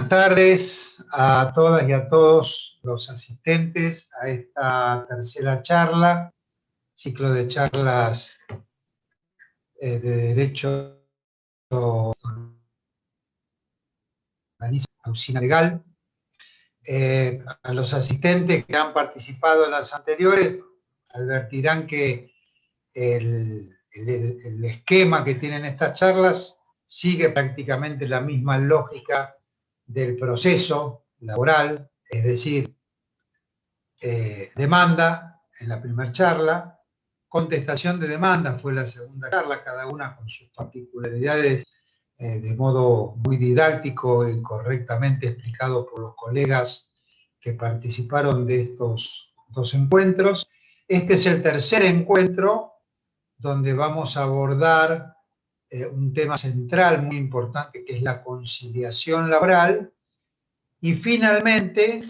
Buenas tardes a todas y a todos los asistentes a esta tercera charla, ciclo de charlas de Derecho Usina Legal. A los asistentes que han participado en las anteriores advertirán que el esquema que tienen estas charlas sigue prácticamente la misma lógica del proceso laboral, es decir, demanda en la primera charla, contestación de demanda fue la segunda charla, cada una con sus particularidades de modo muy didáctico y correctamente explicado por los colegas que participaron de estos dos encuentros. Este es el tercer encuentro donde vamos a abordar un tema central muy importante que es la conciliación laboral. Y finalmente,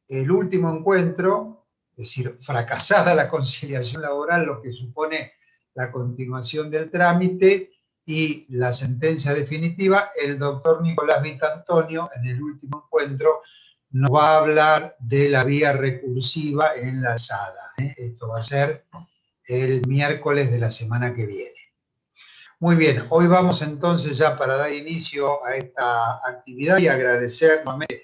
el último encuentro, es decir, fracasada la conciliación laboral, lo que supone la continuación del trámite y la sentencia definitiva, el doctor Nicolás Vitantonio, en el último encuentro, nos va a hablar de la vía recursiva en la alzada. Esto va a ser el miércoles de la semana que viene. Muy bien, hoy vamos entonces ya para dar inicio a esta actividad y agradecer nuevamente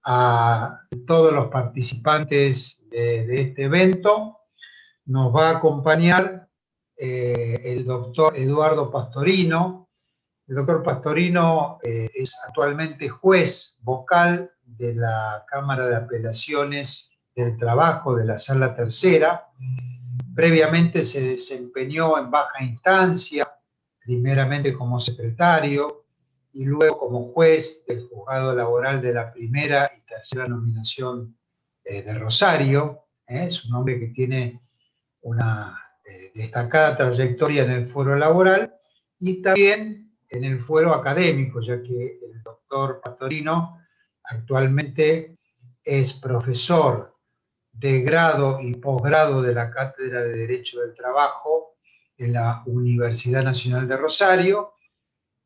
a todos los participantes de este evento. Nos va a acompañar el doctor Eduardo Pastorino. El doctor Pastorino es actualmente juez vocal de la Cámara de Apelaciones del Trabajo de la Sala Tercera. Previamente se desempeñó en baja instancia, primeramente como secretario y luego como juez del Juzgado Laboral de la Primera y Tercera Nominación de Rosario. Es un hombre que tiene una destacada trayectoria en el fuero laboral y también en el fuero académico, ya que el doctor Pastorino actualmente es profesor de grado y posgrado de la Cátedra de Derecho del Trabajo en la Universidad Nacional de Rosario,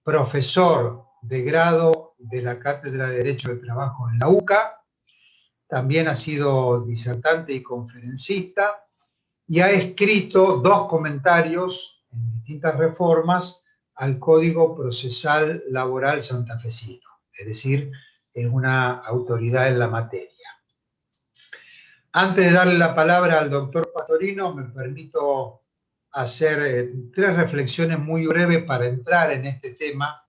profesor de grado de la Cátedra de Derecho del Trabajo en la UCA, también ha sido disertante y conferencista, y ha escrito 2 comentarios en distintas reformas al Código Procesal Laboral santafesino, es decir, es una autoridad en la materia. Antes de darle la palabra al doctor Pastorino, me permito hacer 3 reflexiones muy breves para entrar en este tema,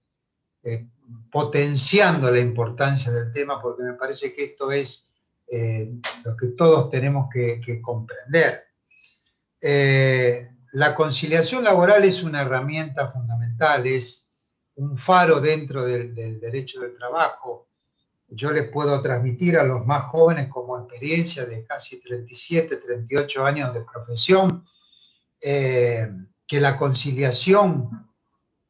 potenciando la importancia del tema, porque me parece que esto es lo que todos tenemos que comprender. La conciliación laboral es una herramienta fundamental, es un faro dentro del derecho del trabajo. Yo les puedo transmitir a los más jóvenes como experiencia de casi 37, 38 años de profesión, que la conciliación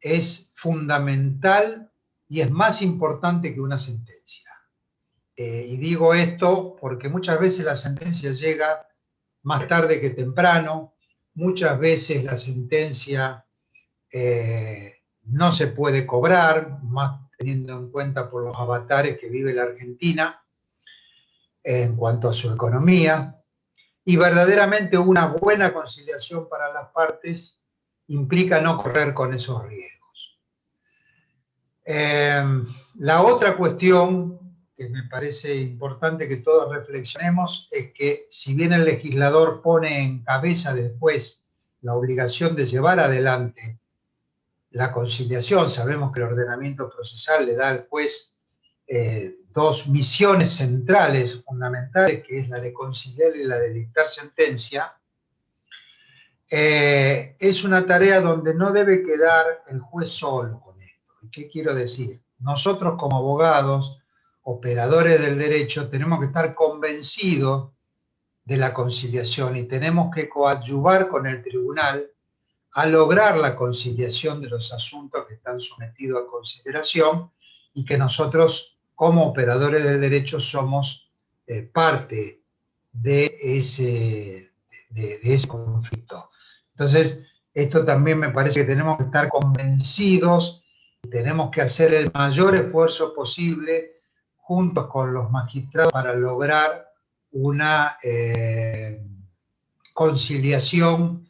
es fundamental y es más importante que una sentencia. Y digo esto porque muchas veces la sentencia llega más tarde que temprano, muchas veces la sentencia no se puede cobrar, más teniendo en cuenta por los avatares que vive la Argentina en cuanto a su economía, y verdaderamente una buena conciliación para las partes implica no correr con esos riesgos. La otra cuestión que me parece importante que todos reflexionemos es que si bien el legislador pone en cabeza después la obligación de llevar adelante la conciliación, sabemos que el ordenamiento procesal le da al juez 2 misiones centrales fundamentales, que es la de conciliar y la de dictar sentencia. Es una tarea donde no debe quedar el juez solo con esto. ¿Y qué quiero decir? Nosotros como abogados, operadores del derecho, tenemos que estar convencidos de la conciliación y tenemos que coadyuvar con el tribunal a lograr la conciliación de los asuntos que están sometidos a consideración y que nosotros, como operadores del derecho, somos parte de ese conflicto. Entonces, esto también me parece que tenemos que estar convencidos y tenemos que hacer el mayor esfuerzo posible juntos con los magistrados para lograr una conciliación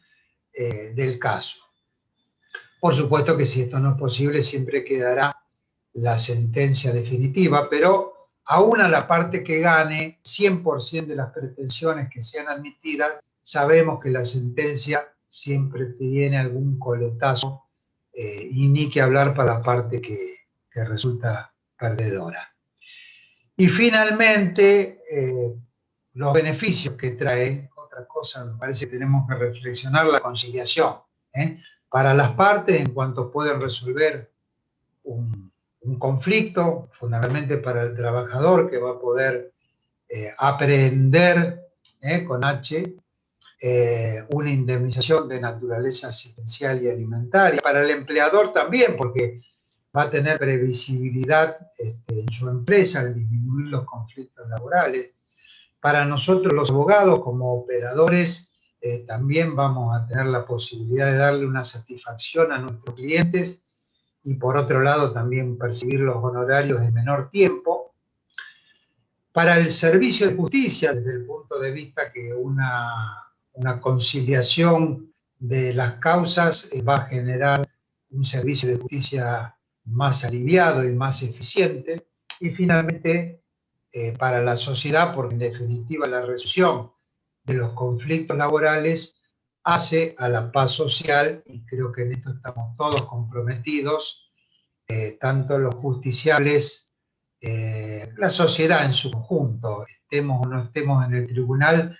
del caso. Por supuesto que si esto no es posible, siempre quedará la sentencia definitiva, pero aún a la parte que gane 100% de las pretensiones que sean admitidas, sabemos que la sentencia siempre tiene algún coletazo, y ni que hablar para la parte que resulta perdedora. Y finalmente, los beneficios que trae, otra cosa me parece que tenemos que reflexionar, la conciliación, para las partes en cuanto pueden resolver un conflicto, fundamentalmente para el trabajador que va a poder aprehender con H una indemnización de naturaleza asistencial y alimentaria, para el empleador también, porque va a tener previsibilidad en su empresa al disminuir los conflictos laborales. Para nosotros los abogados como operadores también vamos a tener la posibilidad de darle una satisfacción a nuestros clientes y por otro lado también percibir los honorarios en menor tiempo. Para el servicio de justicia, desde el punto de vista que una conciliación de las causas va a generar un servicio de justicia más aliviado y más eficiente. Y finalmente, para la sociedad, porque en definitiva la resolución de los conflictos laborales hace a la paz social, y creo que en esto estamos todos comprometidos, tanto los justiciables, la sociedad en su conjunto, estemos o no estemos en el tribunal,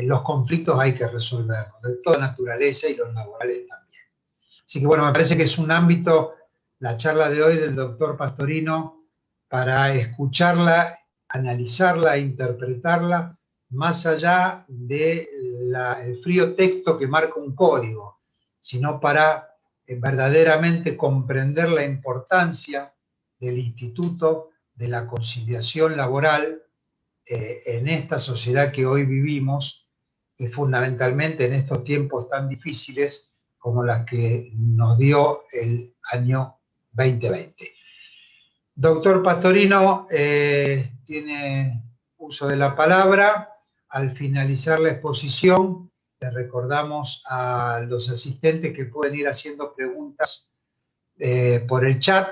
los conflictos hay que resolverlos, de toda naturaleza y los laborales también. Así que bueno, me parece que es un ámbito, la charla de hoy del doctor Pastorino, para escucharla, analizarla, interpretarla, más allá del frío texto que marca un código, sino para verdaderamente comprender la importancia del instituto de la conciliación laboral en esta sociedad que hoy vivimos y fundamentalmente en estos tiempos tan difíciles como las que nos dio el año 2020. Doctor Pastorino, tiene uso de la palabra. Al finalizar la exposición, le recordamos a los asistentes que pueden ir haciendo preguntas por el chat.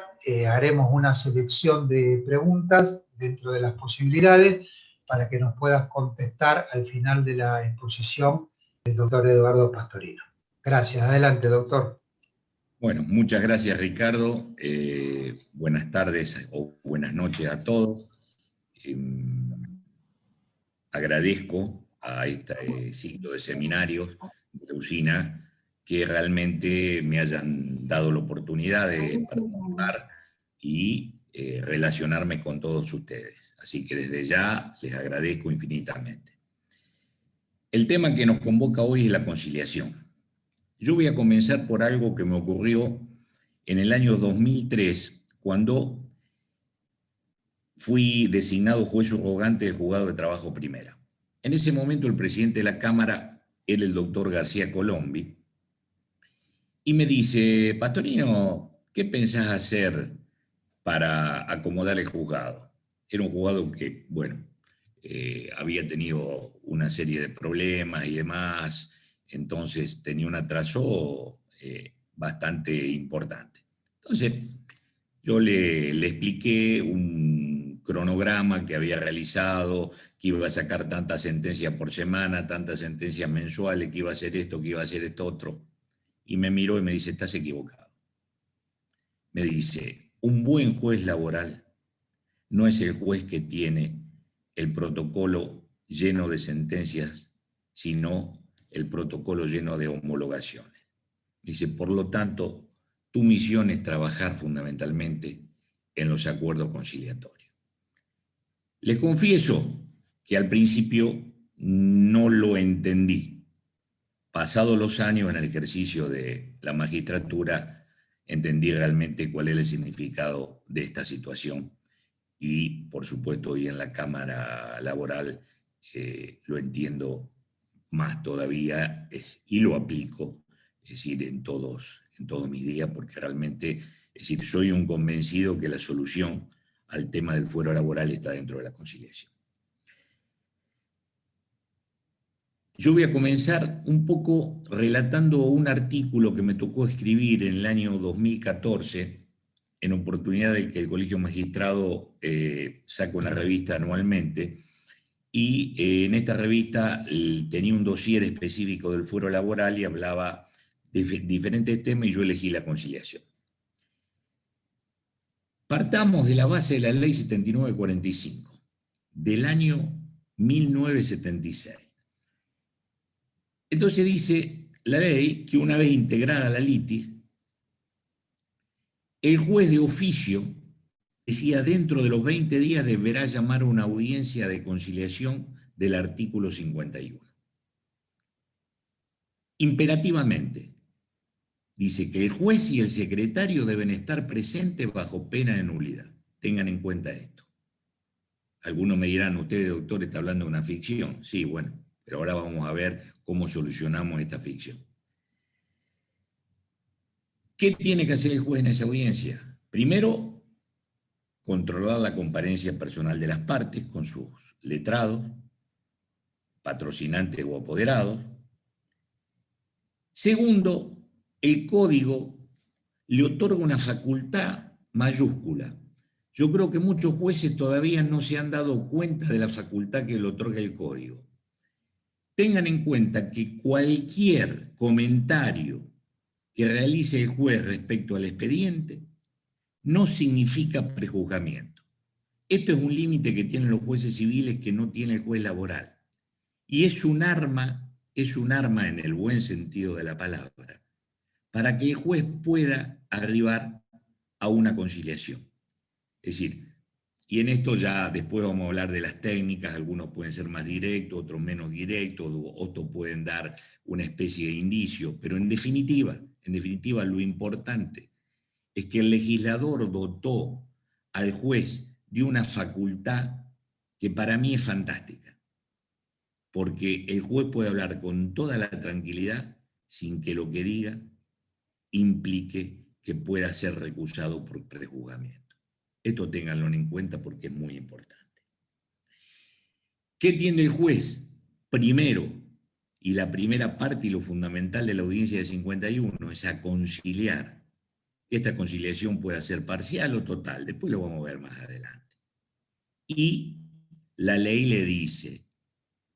Haremos una selección de preguntas dentro de las posibilidades para que nos puedas contestar al final de la exposición el doctor Eduardo Pastorino. Gracias. Adelante, doctor. Bueno, muchas gracias, Ricardo. Buenas tardes o buenas noches a todos. Agradezco a este ciclo de seminarios de la usina que realmente me hayan dado la oportunidad de participar y relacionarme con todos ustedes. Así que desde ya les agradezco infinitamente. El tema que nos convoca hoy es la conciliación. Yo voy a comenzar por algo que me ocurrió en el año 2003, cuando fui designado juez subrogante del juzgado de trabajo primera. En ese momento el presidente de la Cámara era el doctor García Colombi, y me dice: Pastorino, ¿qué pensás hacer para acomodar el juzgado? Era un juzgado que, bueno, había tenido una serie de problemas y demás, entonces tenía un atraso bastante importante. Entonces yo le expliqué un cronograma que había realizado, que iba a sacar tantas sentencias por semana, tantas sentencias mensuales, que iba a hacer esto, que iba a hacer esto otro. Y me miró y me dice: estás equivocado. Me dice: un buen juez laboral no es el juez que tiene el protocolo lleno de sentencias, sino el protocolo lleno de homologaciones. Dice: por lo tanto, tu misión es trabajar fundamentalmente en los acuerdos conciliatorios. Les confieso que al principio no lo entendí. Pasados los años en el ejercicio de la magistratura, entendí realmente cuál es el significado de esta situación y, por supuesto, hoy en la Cámara Laboral lo entiendo más todavía y lo aplico, es decir, en todos mis días, porque realmente, es decir, soy un convencido que la solución al tema del fuero laboral está dentro de la conciliación. Yo voy a comenzar un poco relatando un artículo que me tocó escribir en el año 2014, en oportunidad de que el Colegio Magistrado saca una revista anualmente, y en esta revista tenía un dossier específico del fuero laboral y hablaba de diferentes temas, y yo elegí la conciliación. Partamos de la base de la ley 7945, del año 1976. Entonces dice la ley que una vez integrada la litis, el juez de oficio, decía, dentro de los 20 días deberá llamar a una audiencia de conciliación del artículo 51. Imperativamente, dice que el juez y el secretario deben estar presentes bajo pena de nulidad. Tengan en cuenta esto. Algunos me dirán, usted, doctor, está hablando de una ficción. Sí, bueno, pero ahora vamos a ver cómo solucionamos esta ficción. ¿Qué tiene que hacer el juez en esa audiencia? Primero, controlar la comparencia personal de las partes con sus letrados, patrocinantes o apoderados. Segundo, el código le otorga una facultad mayúscula. Yo creo que muchos jueces todavía no se han dado cuenta de la facultad que le otorga el código. Tengan en cuenta que cualquier comentario que realice el juez respecto al expediente no significa prejuzgamiento. Esto es un límite que tienen los jueces civiles que no tiene el juez laboral. Y es un arma en el buen sentido de la palabra, para que el juez pueda arribar a una conciliación. Es decir, y en esto ya después vamos a hablar de las técnicas, algunos pueden ser más directos, otros menos directos, otros pueden dar una especie de indicio, pero en definitiva lo importante es que el legislador dotó al juez de una facultad que para mí es fantástica, porque el juez puede hablar con toda la tranquilidad sin que lo que diga implique que pueda ser recusado por prejuzgamiento. Esto ténganlo en cuenta porque es muy importante. ¿Qué tiende el juez? Primero, y la primera parte y lo fundamental de la audiencia de 51 es a conciliar. Esta conciliación puede ser parcial o total, después lo vamos a ver más adelante. Y la ley le dice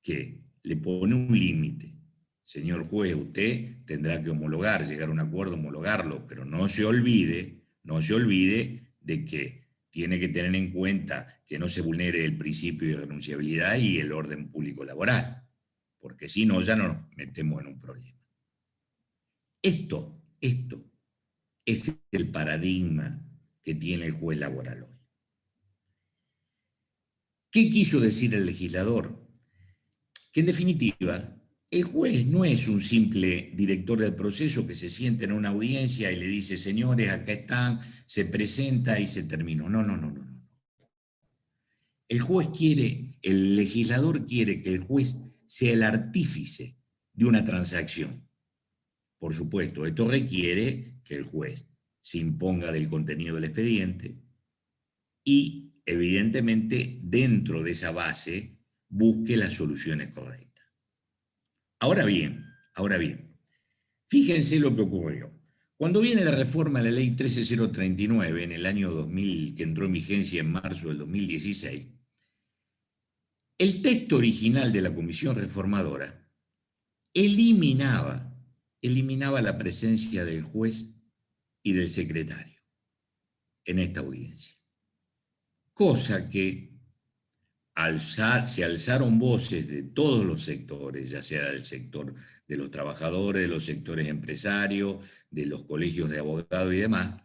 que le pone un límite. Señor juez, usted tendrá que homologar, llegar a un acuerdo, homologarlo, pero no se olvide de que tiene que tener en cuenta que no se vulnere el principio de irrenunciabilidad y el orden público laboral, porque si no ya nos metemos en un problema. Esto es el paradigma que tiene el juez laboral hoy. ¿Qué quiso decir el legislador? Que en definitiva, el juez no es un simple director del proceso que se sienta en una audiencia y le dice, señores, acá están, se presenta y se terminó. No. El legislador quiere que el juez sea el artífice de una transacción. Por supuesto, esto requiere que el juez se imponga del contenido del expediente y, evidentemente, dentro de esa base, busque las soluciones correctas. Ahora bien, fíjense lo que ocurrió. Cuando viene la reforma de la ley 13039 en el año 2000, que entró en vigencia en marzo del 2016, el texto original de la comisión reformadora eliminaba la presencia del juez y del secretario en esta audiencia. Cosa que se alzaron voces de todos los sectores, ya sea del sector de los trabajadores, de los sectores empresarios, de los colegios de abogados y demás,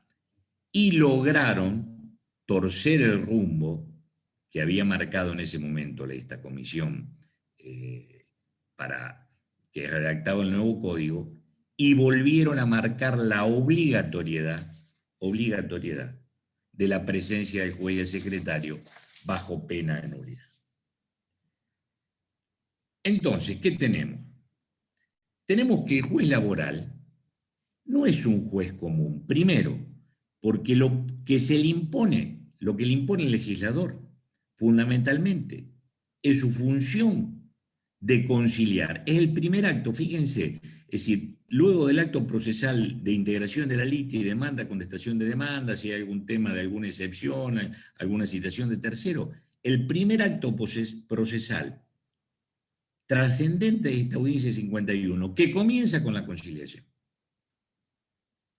y lograron torcer el rumbo que había marcado en ese momento esta comisión para que redactaba el nuevo código, y volvieron a marcar la obligatoriedad de la presencia del juez y del secretario bajo pena de nulidad. Entonces, ¿qué tenemos? Tenemos que el juez laboral no es un juez común. Primero, porque lo que se le impone lo que le impone el legislador, fundamentalmente, es su función de conciliar. Es el primer acto, fíjense, es decir, luego del acto procesal de integración de la lista y demanda, contestación de demanda, si hay algún tema de alguna excepción, alguna citación de tercero, el primer acto procesal trascendente de esta audiencia 51, que comienza con la conciliación.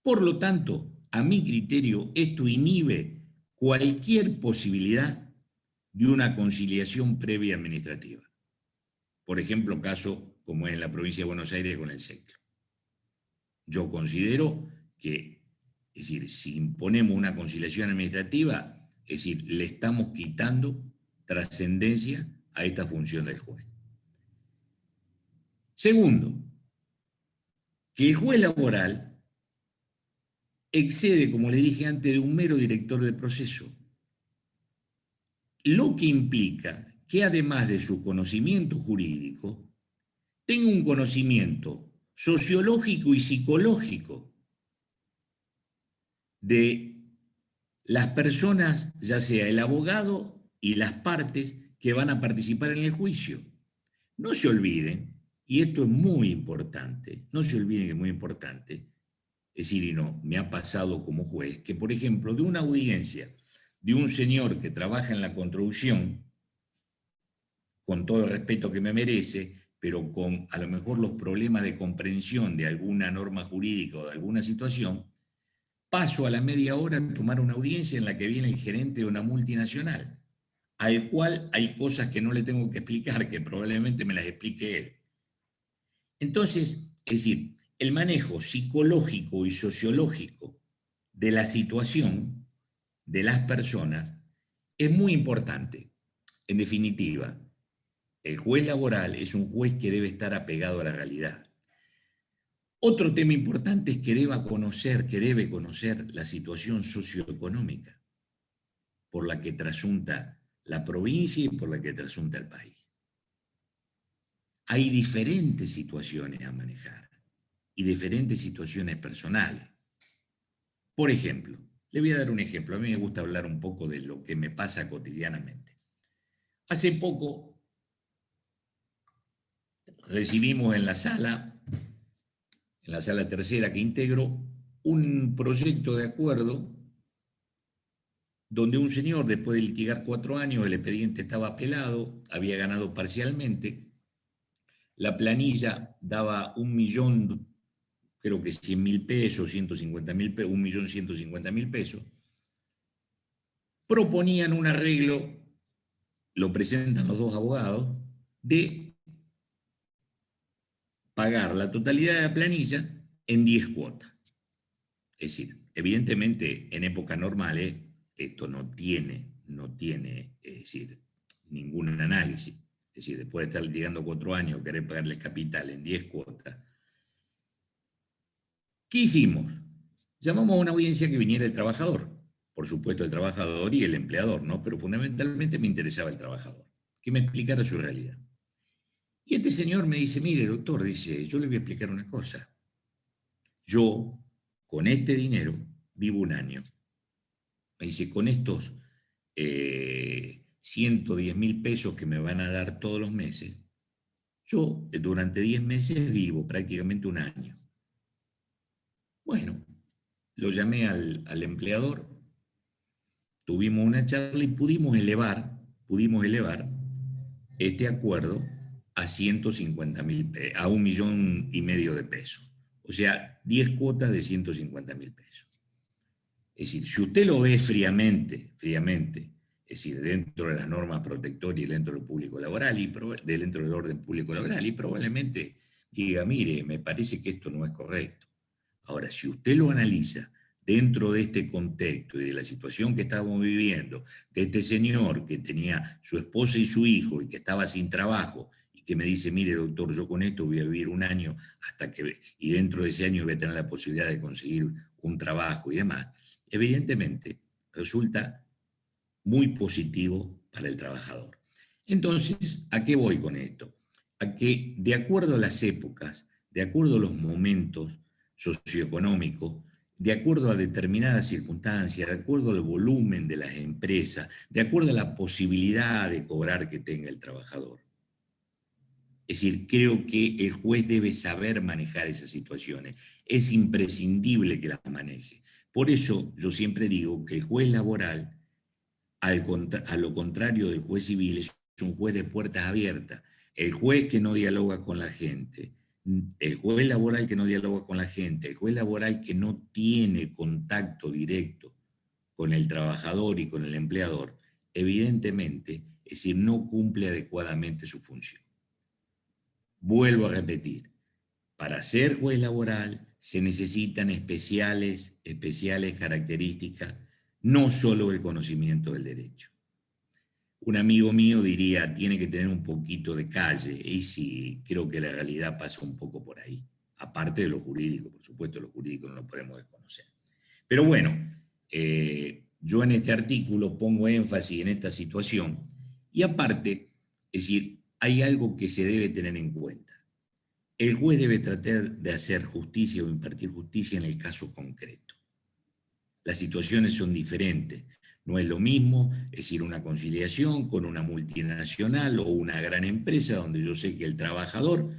Por lo tanto, a mi criterio, esto inhibe cualquier posibilidad de una conciliación previa administrativa. Por ejemplo, caso como es en la provincia de Buenos Aires con el SECLO. Yo considero que, es decir, si imponemos una conciliación administrativa, es decir, le estamos quitando trascendencia a esta función del juez. Segundo, que el juez laboral excede, como le dije antes, de un mero director del proceso, lo que implica que además de su conocimiento jurídico, tenga un conocimiento sociológico y psicológico de las personas, ya sea el abogado y las partes que van a participar en el juicio. No se olviden, y esto es muy importante, no se olviden que es muy importante, es decir, y no, me ha pasado como juez, que por ejemplo, de una audiencia de un señor que trabaja en la construcción, con todo el respeto que me merece, pero con a lo mejor los problemas de comprensión de alguna norma jurídica o de alguna situación, paso a la media hora a tomar una audiencia en la que viene el gerente de una multinacional, al cual hay cosas que no le tengo que explicar, que probablemente me las explique él. Entonces, es decir, el manejo psicológico y sociológico de la situación de las personas es muy importante. En definitiva, el juez laboral es un juez que debe estar apegado a la realidad. Otro tema importante es que debe conocer la situación socioeconómica por la que trasunta la provincia y por la que trasunta el país. Hay diferentes situaciones a manejar y diferentes situaciones personales. Por ejemplo, le voy a dar un ejemplo. A mí me gusta hablar un poco de lo que me pasa cotidianamente. Hace poco recibimos en la sala tercera que integro, un proyecto de acuerdo donde un señor, después de litigar 4 años, el expediente estaba apelado, había ganado parcialmente, la planilla daba 1.000.000, creo que 100.000 pesos, 150.000 pesos, 1.150.000 pesos, proponían un arreglo, lo presentan los dos abogados, de pagar la totalidad de la planilla en 10 cuotas. Es decir, evidentemente en épocas normales esto no tiene, es decir, ningún análisis. Es decir, después de estar litigando 4 años, querer pagarle capital en 10 cuotas. ¿Qué hicimos? Llamamos a una audiencia que viniera el trabajador. Por supuesto el trabajador y el empleador, ¿no? Pero fundamentalmente me interesaba el trabajador, que me explicara su realidad. Y este señor me dice, mire, doctor, dice, yo le voy a explicar una cosa. Yo, con este dinero, vivo un año. Me dice, con estos 110.000 pesos que me van a dar todos los meses, yo durante 10 meses vivo prácticamente un año. Bueno, lo llamé al empleador, tuvimos una charla y pudimos elevar este acuerdo a 150.000, a 1,5 millones de pesos. O sea, 10 cuotas de 150.000 pesos. Es decir, si usted lo ve fríamente, es decir, dentro de las normas protectorias y dentro del público laboral y dentro del orden público laboral, y probablemente diga, mire, me parece que esto no es correcto. Ahora, si usted lo analiza dentro de este contexto y de la situación que estábamos viviendo, de este señor que tenía su esposa y su hijo y que estaba sin trabajo y que me dice, mire doctor, yo con esto voy a vivir un año y dentro de ese año voy a tener la posibilidad de conseguir un trabajo y demás, evidentemente resulta muy positivo para el trabajador. Entonces, ¿a qué voy con esto? A que de acuerdo a las épocas, de acuerdo a los momentos socioeconómicos, de acuerdo a determinadas circunstancias, de acuerdo al volumen de las empresas, de acuerdo a la posibilidad de cobrar que tenga el trabajador. Es decir, creo que el juez debe saber manejar esas situaciones. Es imprescindible que las maneje. Por eso yo siempre digo que el juez laboral, a lo contrario del juez civil, es un juez de puertas abiertas. El juez que no dialoga con la gente, el juez laboral que no dialoga con la gente, el juez laboral que no tiene contacto directo con el trabajador y con el empleador, evidentemente, es decir, no cumple adecuadamente su función. Vuelvo a repetir, para ser juez laboral se necesitan especiales características, no solo el conocimiento del derecho. Un amigo mío diría, tiene que tener un poquito de calle, y sí, creo que la realidad pasa un poco por ahí. Aparte de lo jurídico, por supuesto, lo jurídico no lo podemos desconocer. Pero bueno, yo en este artículo pongo énfasis en esta situación, y aparte, es decir, hay algo que se debe tener en cuenta. El juez debe tratar de hacer justicia o impartir justicia en el caso concreto. Las situaciones son diferentes. No es lo mismo, es decir, una conciliación con una multinacional o una gran empresa donde yo sé que el trabajador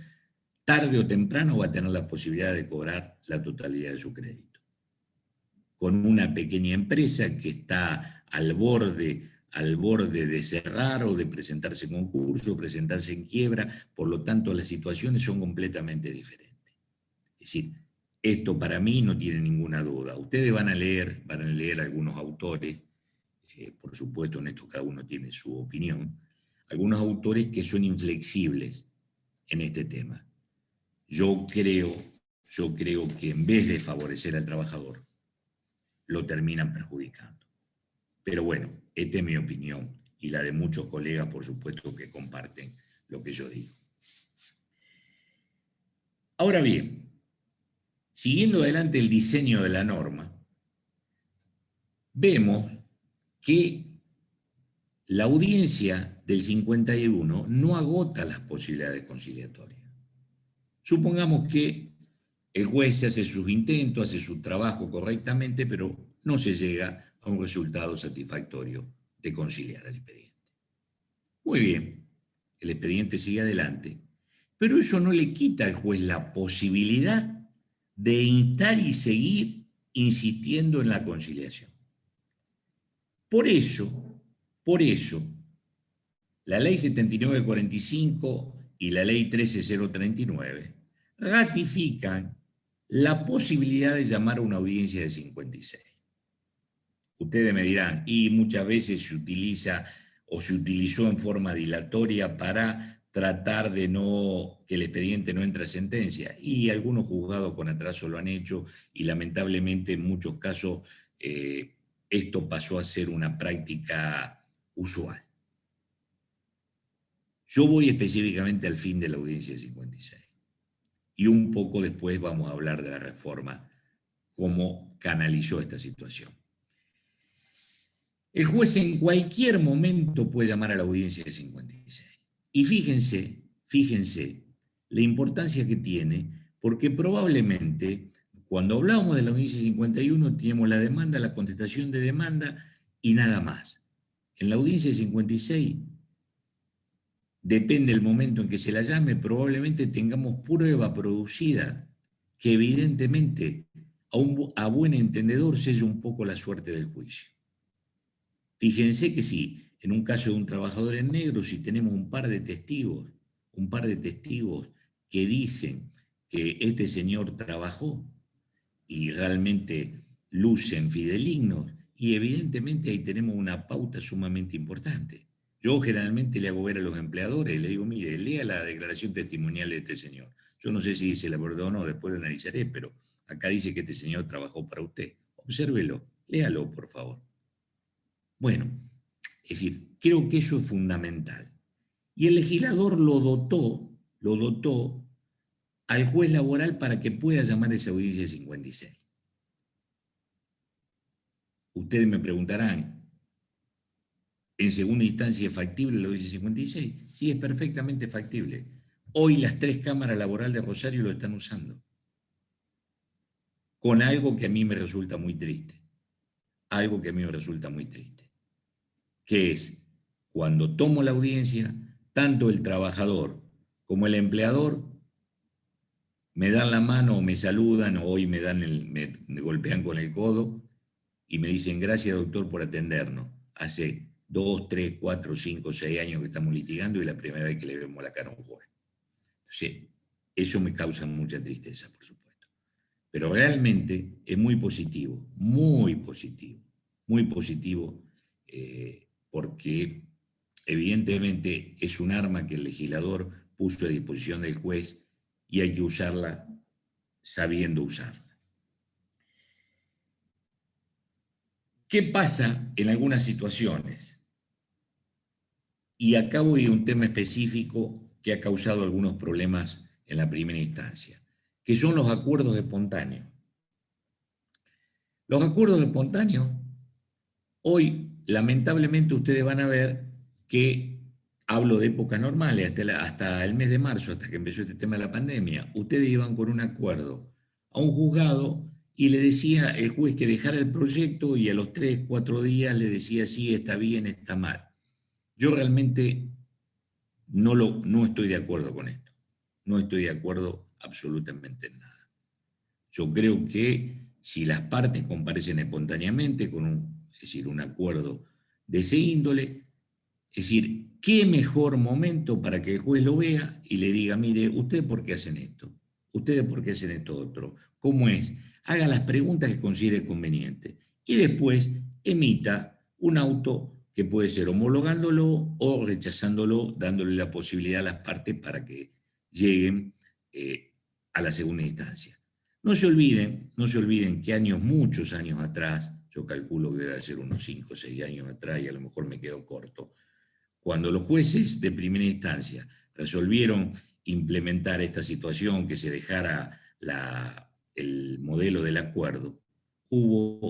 tarde o temprano va a tener la posibilidad de cobrar la totalidad de su crédito. Con una pequeña empresa que está al borde de cerrar o de presentarse en concurso, presentarse en quiebra, por lo tanto las situaciones son completamente diferentes. Es decir, esto para mí no tiene ninguna duda. Ustedes van a leer algunos autores, por supuesto en esto cada uno tiene su opinión, algunos autores que son inflexibles en este tema. Yo creo que en vez de favorecer al trabajador, lo terminan perjudicando. Pero bueno, esta es mi opinión y la de muchos colegas, por supuesto, que comparten lo que yo digo. Ahora bien, siguiendo adelante el diseño de la norma, vemos que la audiencia del 51 no agota las posibilidades conciliatorias. Supongamos que el juez hace sus intentos, hace su trabajo correctamente, pero no se llega a un resultado satisfactorio de conciliar el expediente. Muy bien, el expediente sigue adelante, pero eso no le quita al juez la posibilidad de instar y seguir insistiendo en la conciliación. Por eso, la ley 7945 y la ley 13039 ratifican la posibilidad de llamar a una audiencia de 56. Ustedes me dirán, y muchas veces se utiliza o se utilizó en forma dilatoria para tratar de que el expediente no entre a sentencia, y algunos juzgados con atraso lo han hecho, y lamentablemente en muchos casos esto pasó a ser una práctica usual. Yo voy específicamente al fin de la audiencia de 56, y un poco después vamos a hablar de la reforma, cómo canalizó esta situación. El juez en cualquier momento puede llamar a la audiencia de 56. Y fíjense la importancia que tiene, porque probablemente cuando hablábamos de la audiencia 51 teníamos la demanda, la contestación de demanda y nada más. En la audiencia de 56, depende del momento en que se la llame, probablemente tengamos prueba producida que evidentemente a buen entendedor sella un poco la suerte del juicio. Fíjense que si en un caso de un trabajador en negro, si tenemos un par de testigos que dicen que este señor trabajó y realmente lucen fidelignos, y evidentemente ahí tenemos una pauta sumamente importante. Yo generalmente le hago ver a los empleadores, le digo, mire, lea la declaración testimonial de este señor. Yo no sé si dice la verdad o no, después lo analizaré, pero acá dice que este señor trabajó para usted. Obsérvelo, léalo, por favor. Bueno, es decir, creo que eso es fundamental. Y el legislador lo dotó al juez laboral para que pueda llamar a esa audiencia de 56. Ustedes me preguntarán, ¿en segunda instancia es factible la audiencia 56? Sí, es perfectamente factible. Hoy las 3 cámaras laborales de Rosario lo están usando. con algo que a mí me resulta muy triste. Algo que a mí me resulta muy triste. Que es, cuando tomo la audiencia, tanto el trabajador como el empleador me dan la mano o me saludan, o hoy me golpean con el codo y me dicen: gracias, doctor, por atendernos. Hace 2, 3, 4, 5, 6 años que estamos litigando y la primera vez que le vemos la cara a un juez. Entonces, eso me causa mucha tristeza, por supuesto. Pero realmente es muy positivo, porque evidentemente es un arma que el legislador puso a disposición del juez y hay que usarla sabiendo usarla. ¿Qué pasa en algunas situaciones? Y acá voy a un tema específico que ha causado algunos problemas en la primera instancia, que son los acuerdos espontáneos. Los acuerdos espontáneos, hoy lamentablemente ustedes van a ver que, hablo de épocas normales, hasta el mes de marzo, hasta que empezó este tema de la pandemia, ustedes iban con un acuerdo a un juzgado y le decía el juez que dejara el proyecto y a los 3, 4 días le decía sí, está bien, está mal. Yo realmente no estoy de acuerdo con esto. No estoy de acuerdo absolutamente en nada. Yo creo que si las partes comparecen espontáneamente con un acuerdo de ese índole, es decir, ¿qué mejor momento para que el juez lo vea y le diga: mire, ¿ustedes por qué hacen esto? ¿Ustedes por qué hacen esto otro? ¿Cómo es? Haga las preguntas que considere conveniente y después emita un auto que puede ser homologándolo o rechazándolo, dándole la posibilidad a las partes para que lleguen a la segunda instancia. No se olviden que muchos años atrás, yo calculo que debe ser unos 5 o 6 años atrás y a lo mejor me quedo corto, cuando los jueces de primera instancia resolvieron implementar esta situación, que se dejara el modelo del acuerdo,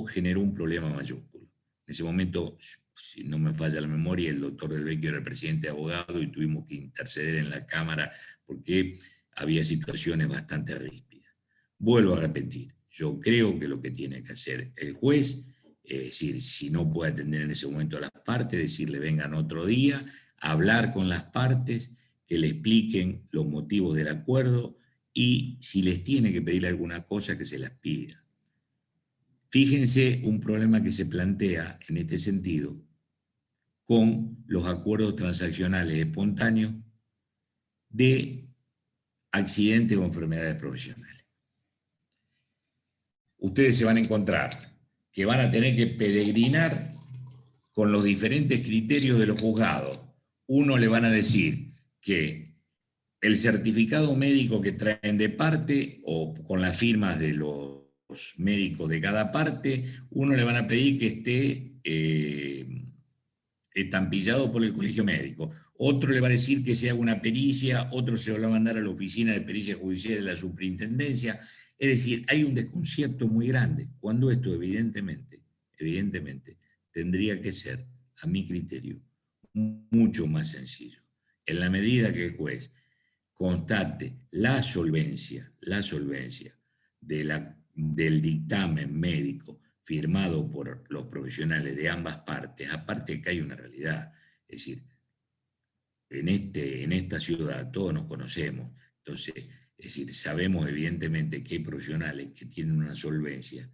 generó un problema mayúsculo. En ese momento, si no me falla la memoria, el doctor Del Vecchio era el presidente abogado y tuvimos que interceder en la Cámara porque había situaciones bastante ríspidas. Vuelvo a repetir, yo creo que lo que tiene que hacer el juez, es decir, si no puede atender en ese momento a las partes, decirle vengan otro día, hablar con las partes, que le expliquen los motivos del acuerdo y si les tiene que pedir alguna cosa, que se las pida. Fíjense un problema que se plantea en este sentido con los acuerdos transaccionales espontáneos de accidentes o enfermedades profesionales. Ustedes se van a encontrar que van a tener que peregrinar con los diferentes criterios de los juzgados. Uno le van a decir que el certificado médico que traen de parte o con las firmas de los médicos de cada parte, uno le van a pedir que esté estampillado por el colegio médico. Otro le va a decir que se haga una pericia, otro se lo va a mandar a la oficina de pericia judicial de la superintendencia. Es decir, hay un desconcierto muy grande, cuando esto evidentemente, tendría que ser, a mi criterio, mucho más sencillo. En la medida que el juez constate la solvencia del dictamen médico firmado por los profesionales de ambas partes, aparte que hay una realidad, es decir, en esta ciudad todos nos conocemos, entonces, es decir, sabemos evidentemente que hay profesionales que tienen una solvencia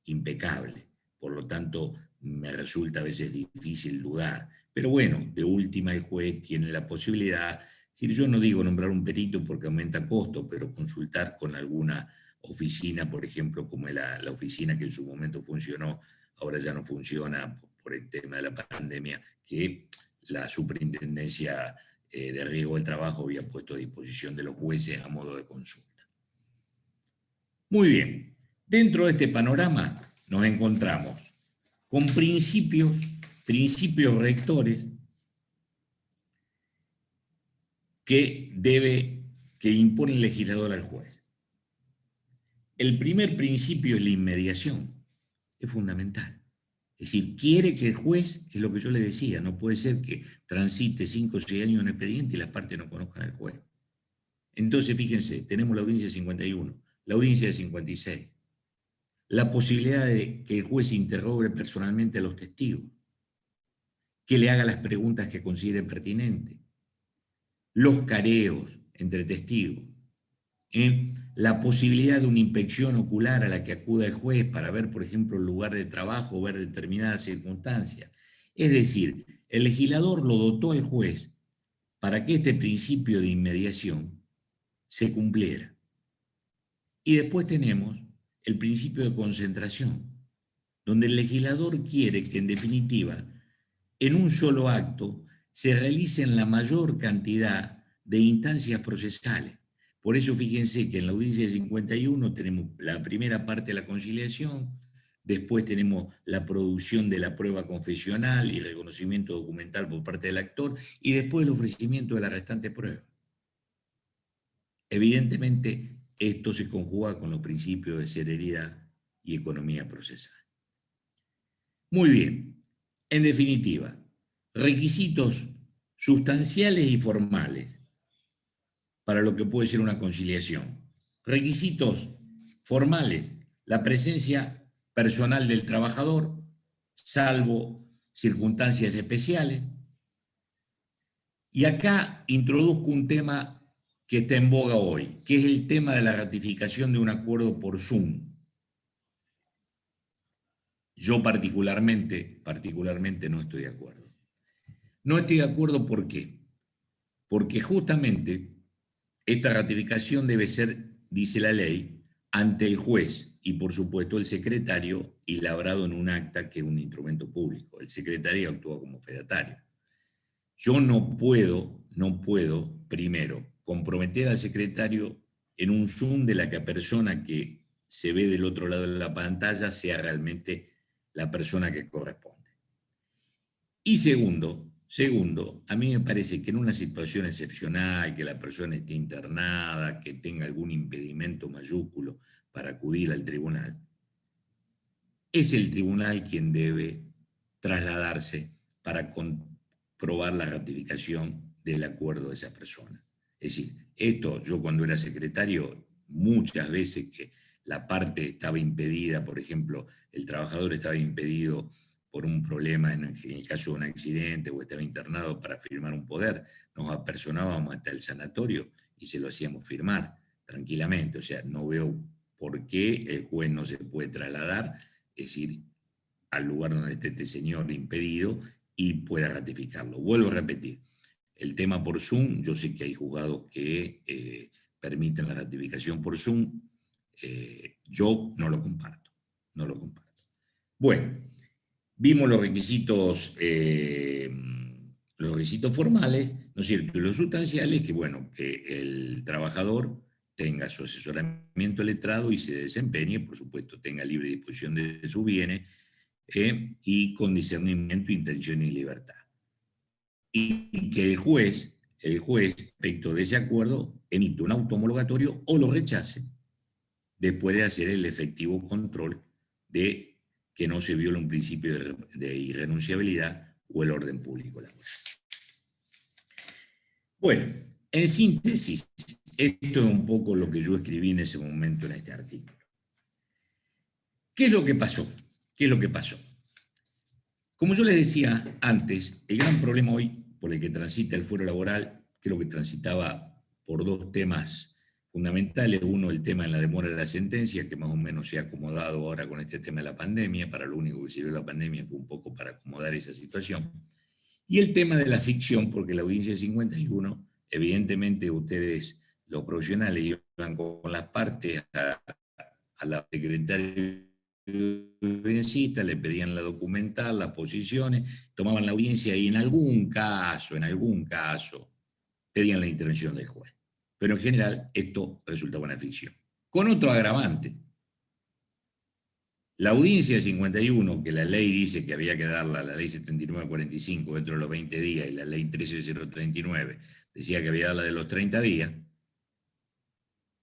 impecable, por lo tanto me resulta a veces difícil dudar, pero bueno, de última el juez tiene la posibilidad, es decir, yo no digo nombrar un perito porque aumenta costo, pero consultar con alguna oficina, por ejemplo, como la oficina que en su momento funcionó, ahora ya no funciona por el tema de la pandemia, que la Superintendencia de Riesgo del Trabajo había puesto a disposición de los jueces a modo de consulta. Muy bien, dentro de este panorama nos encontramos con principios rectores que impone el legislador al juez. El primer principio es la inmediación, es fundamental. Es decir, quiere que el juez, es lo que yo le decía, no puede ser que transite 5 o 6 años en expediente y las partes no conozcan al juez. Entonces, fíjense, tenemos la audiencia de 51, la audiencia de 56. la posibilidad de que el juez interrogue personalmente a los testigos, que le haga las preguntas que considere pertinentes, los careos entre testigos, la posibilidad de una inspección ocular a la que acuda el juez para ver, por ejemplo, el lugar de trabajo, ver determinadas circunstancias. Es decir, el legislador lo dotó al juez para que este principio de inmediación se cumpliera. Y después tenemos el principio de concentración, donde el legislador quiere que, en definitiva, en un solo acto se realicen la mayor cantidad de instancias procesales. Por eso fíjense que en la audiencia 51 tenemos la primera parte de la conciliación, después tenemos la producción de la prueba confesional y reconocimiento documental por parte del actor, y después el ofrecimiento de la restante prueba. Evidentemente, esto se conjuga con los principios de celeridad y economía procesal. Muy bien, en definitiva, requisitos sustanciales y formales para lo que puede ser una conciliación. Requisitos formales, la presencia personal del trabajador, salvo circunstancias especiales. Y acá introduzco un tema que está en boga hoy, que es el tema de la ratificación de un acuerdo por Zoom. Yo particularmente no estoy de acuerdo. No estoy de acuerdo, ¿por qué? Porque justamente esta ratificación debe ser, dice la ley, ante el juez y por supuesto el secretario, y labrado en un acta que es un instrumento público. El secretario actúa como fedatario. Yo no puedo, primero, comprometer al secretario en un Zoom de la que persona que se ve del otro lado de la pantalla sea realmente la persona que corresponde. Y segundo, a mí me parece que en una situación excepcional, que la persona esté internada, que tenga algún impedimento mayúsculo para acudir al tribunal, es el tribunal quien debe trasladarse para comprobar la ratificación del acuerdo de esa persona. Es decir, esto yo cuando era secretario, muchas veces que la parte estaba impedida, por ejemplo, el trabajador estaba impedido por un problema en el caso de un accidente o estaba internado para firmar un poder, nos apersonábamos hasta el sanatorio y se lo hacíamos firmar tranquilamente. O sea, no veo por qué el juez no se puede trasladar, es decir, al lugar donde esté este señor impedido y pueda ratificarlo. Vuelvo a repetir, el tema por Zoom, yo sé que hay juzgados que permiten la ratificación por Zoom, yo no lo comparto, Bueno, vimos los requisitos formales, ¿no es cierto? Y los sustanciales, que bueno, que el trabajador tenga su asesoramiento letrado y se desempeñe, por supuesto, tenga libre disposición de sus bienes y con discernimiento, intención y libertad. Y que el juez, respecto de ese acuerdo, emite un auto homologatorio o lo rechace, después de hacer el efectivo control de que no se viola un principio de irrenunciabilidad o el orden público laboral. Bueno, en síntesis, esto es un poco lo que yo escribí en ese momento en este artículo. ¿Qué es lo que pasó? Como yo les decía antes, el gran problema hoy por el que transita el fuero laboral, creo que transitaba por dos temas fundamentales. Uno, el tema de la demora de la sentencia, que más o menos se ha acomodado ahora con este tema de la pandemia. Para lo único que sirvió la pandemia fue un poco para acomodar esa situación. Y el tema de la ficción, porque la audiencia 51, evidentemente ustedes, los profesionales, iban con las partes a la secretaria audiencista, le pedían la documental, las posiciones, tomaban la audiencia y en algún caso, pedían la intervención del juez. Pero en general esto resultaba una ficción. Con otro agravante. La audiencia 51, que la ley dice que había que darla, la ley 7945, dentro de los 20 días, y la ley 13039 decía que había que darla de los 30 días,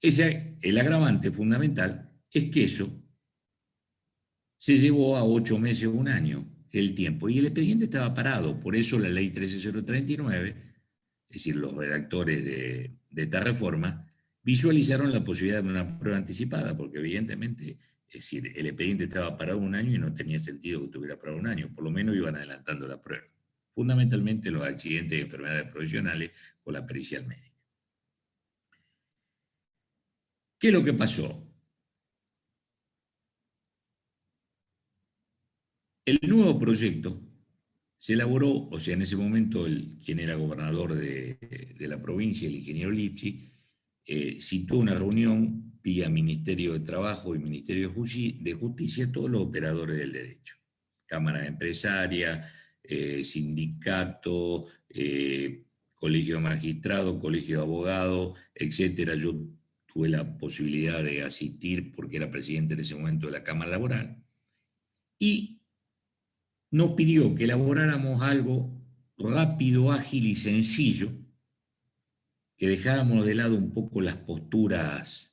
el agravante fundamental es que eso se llevó a 8 meses o un año el tiempo, y el expediente estaba parado. Por eso la ley 13039, es decir, los redactores de esta reforma, visualizaron la posibilidad de una prueba anticipada, porque evidentemente Es decir, el expediente estaba parado un año y no tenía sentido que estuviera parado un año, por lo menos iban adelantando la prueba. Fundamentalmente los accidentes y enfermedades profesionales o la pericial médica. ¿Qué es lo que pasó? El nuevo proyecto se elaboró, o sea, en ese momento quien era gobernador de la provincia, el ingeniero Lipsi, citó una reunión vía Ministerio de Trabajo y Ministerio de Justicia, todos los operadores del derecho, cámaras empresarias, sindicato, colegio de magistrados, colegio de abogados, etcétera. Yo tuve la posibilidad de asistir porque era presidente en ese momento de la Cámara Laboral, y nos pidió que elaboráramos algo rápido, ágil y sencillo, que dejáramos de lado un poco las posturas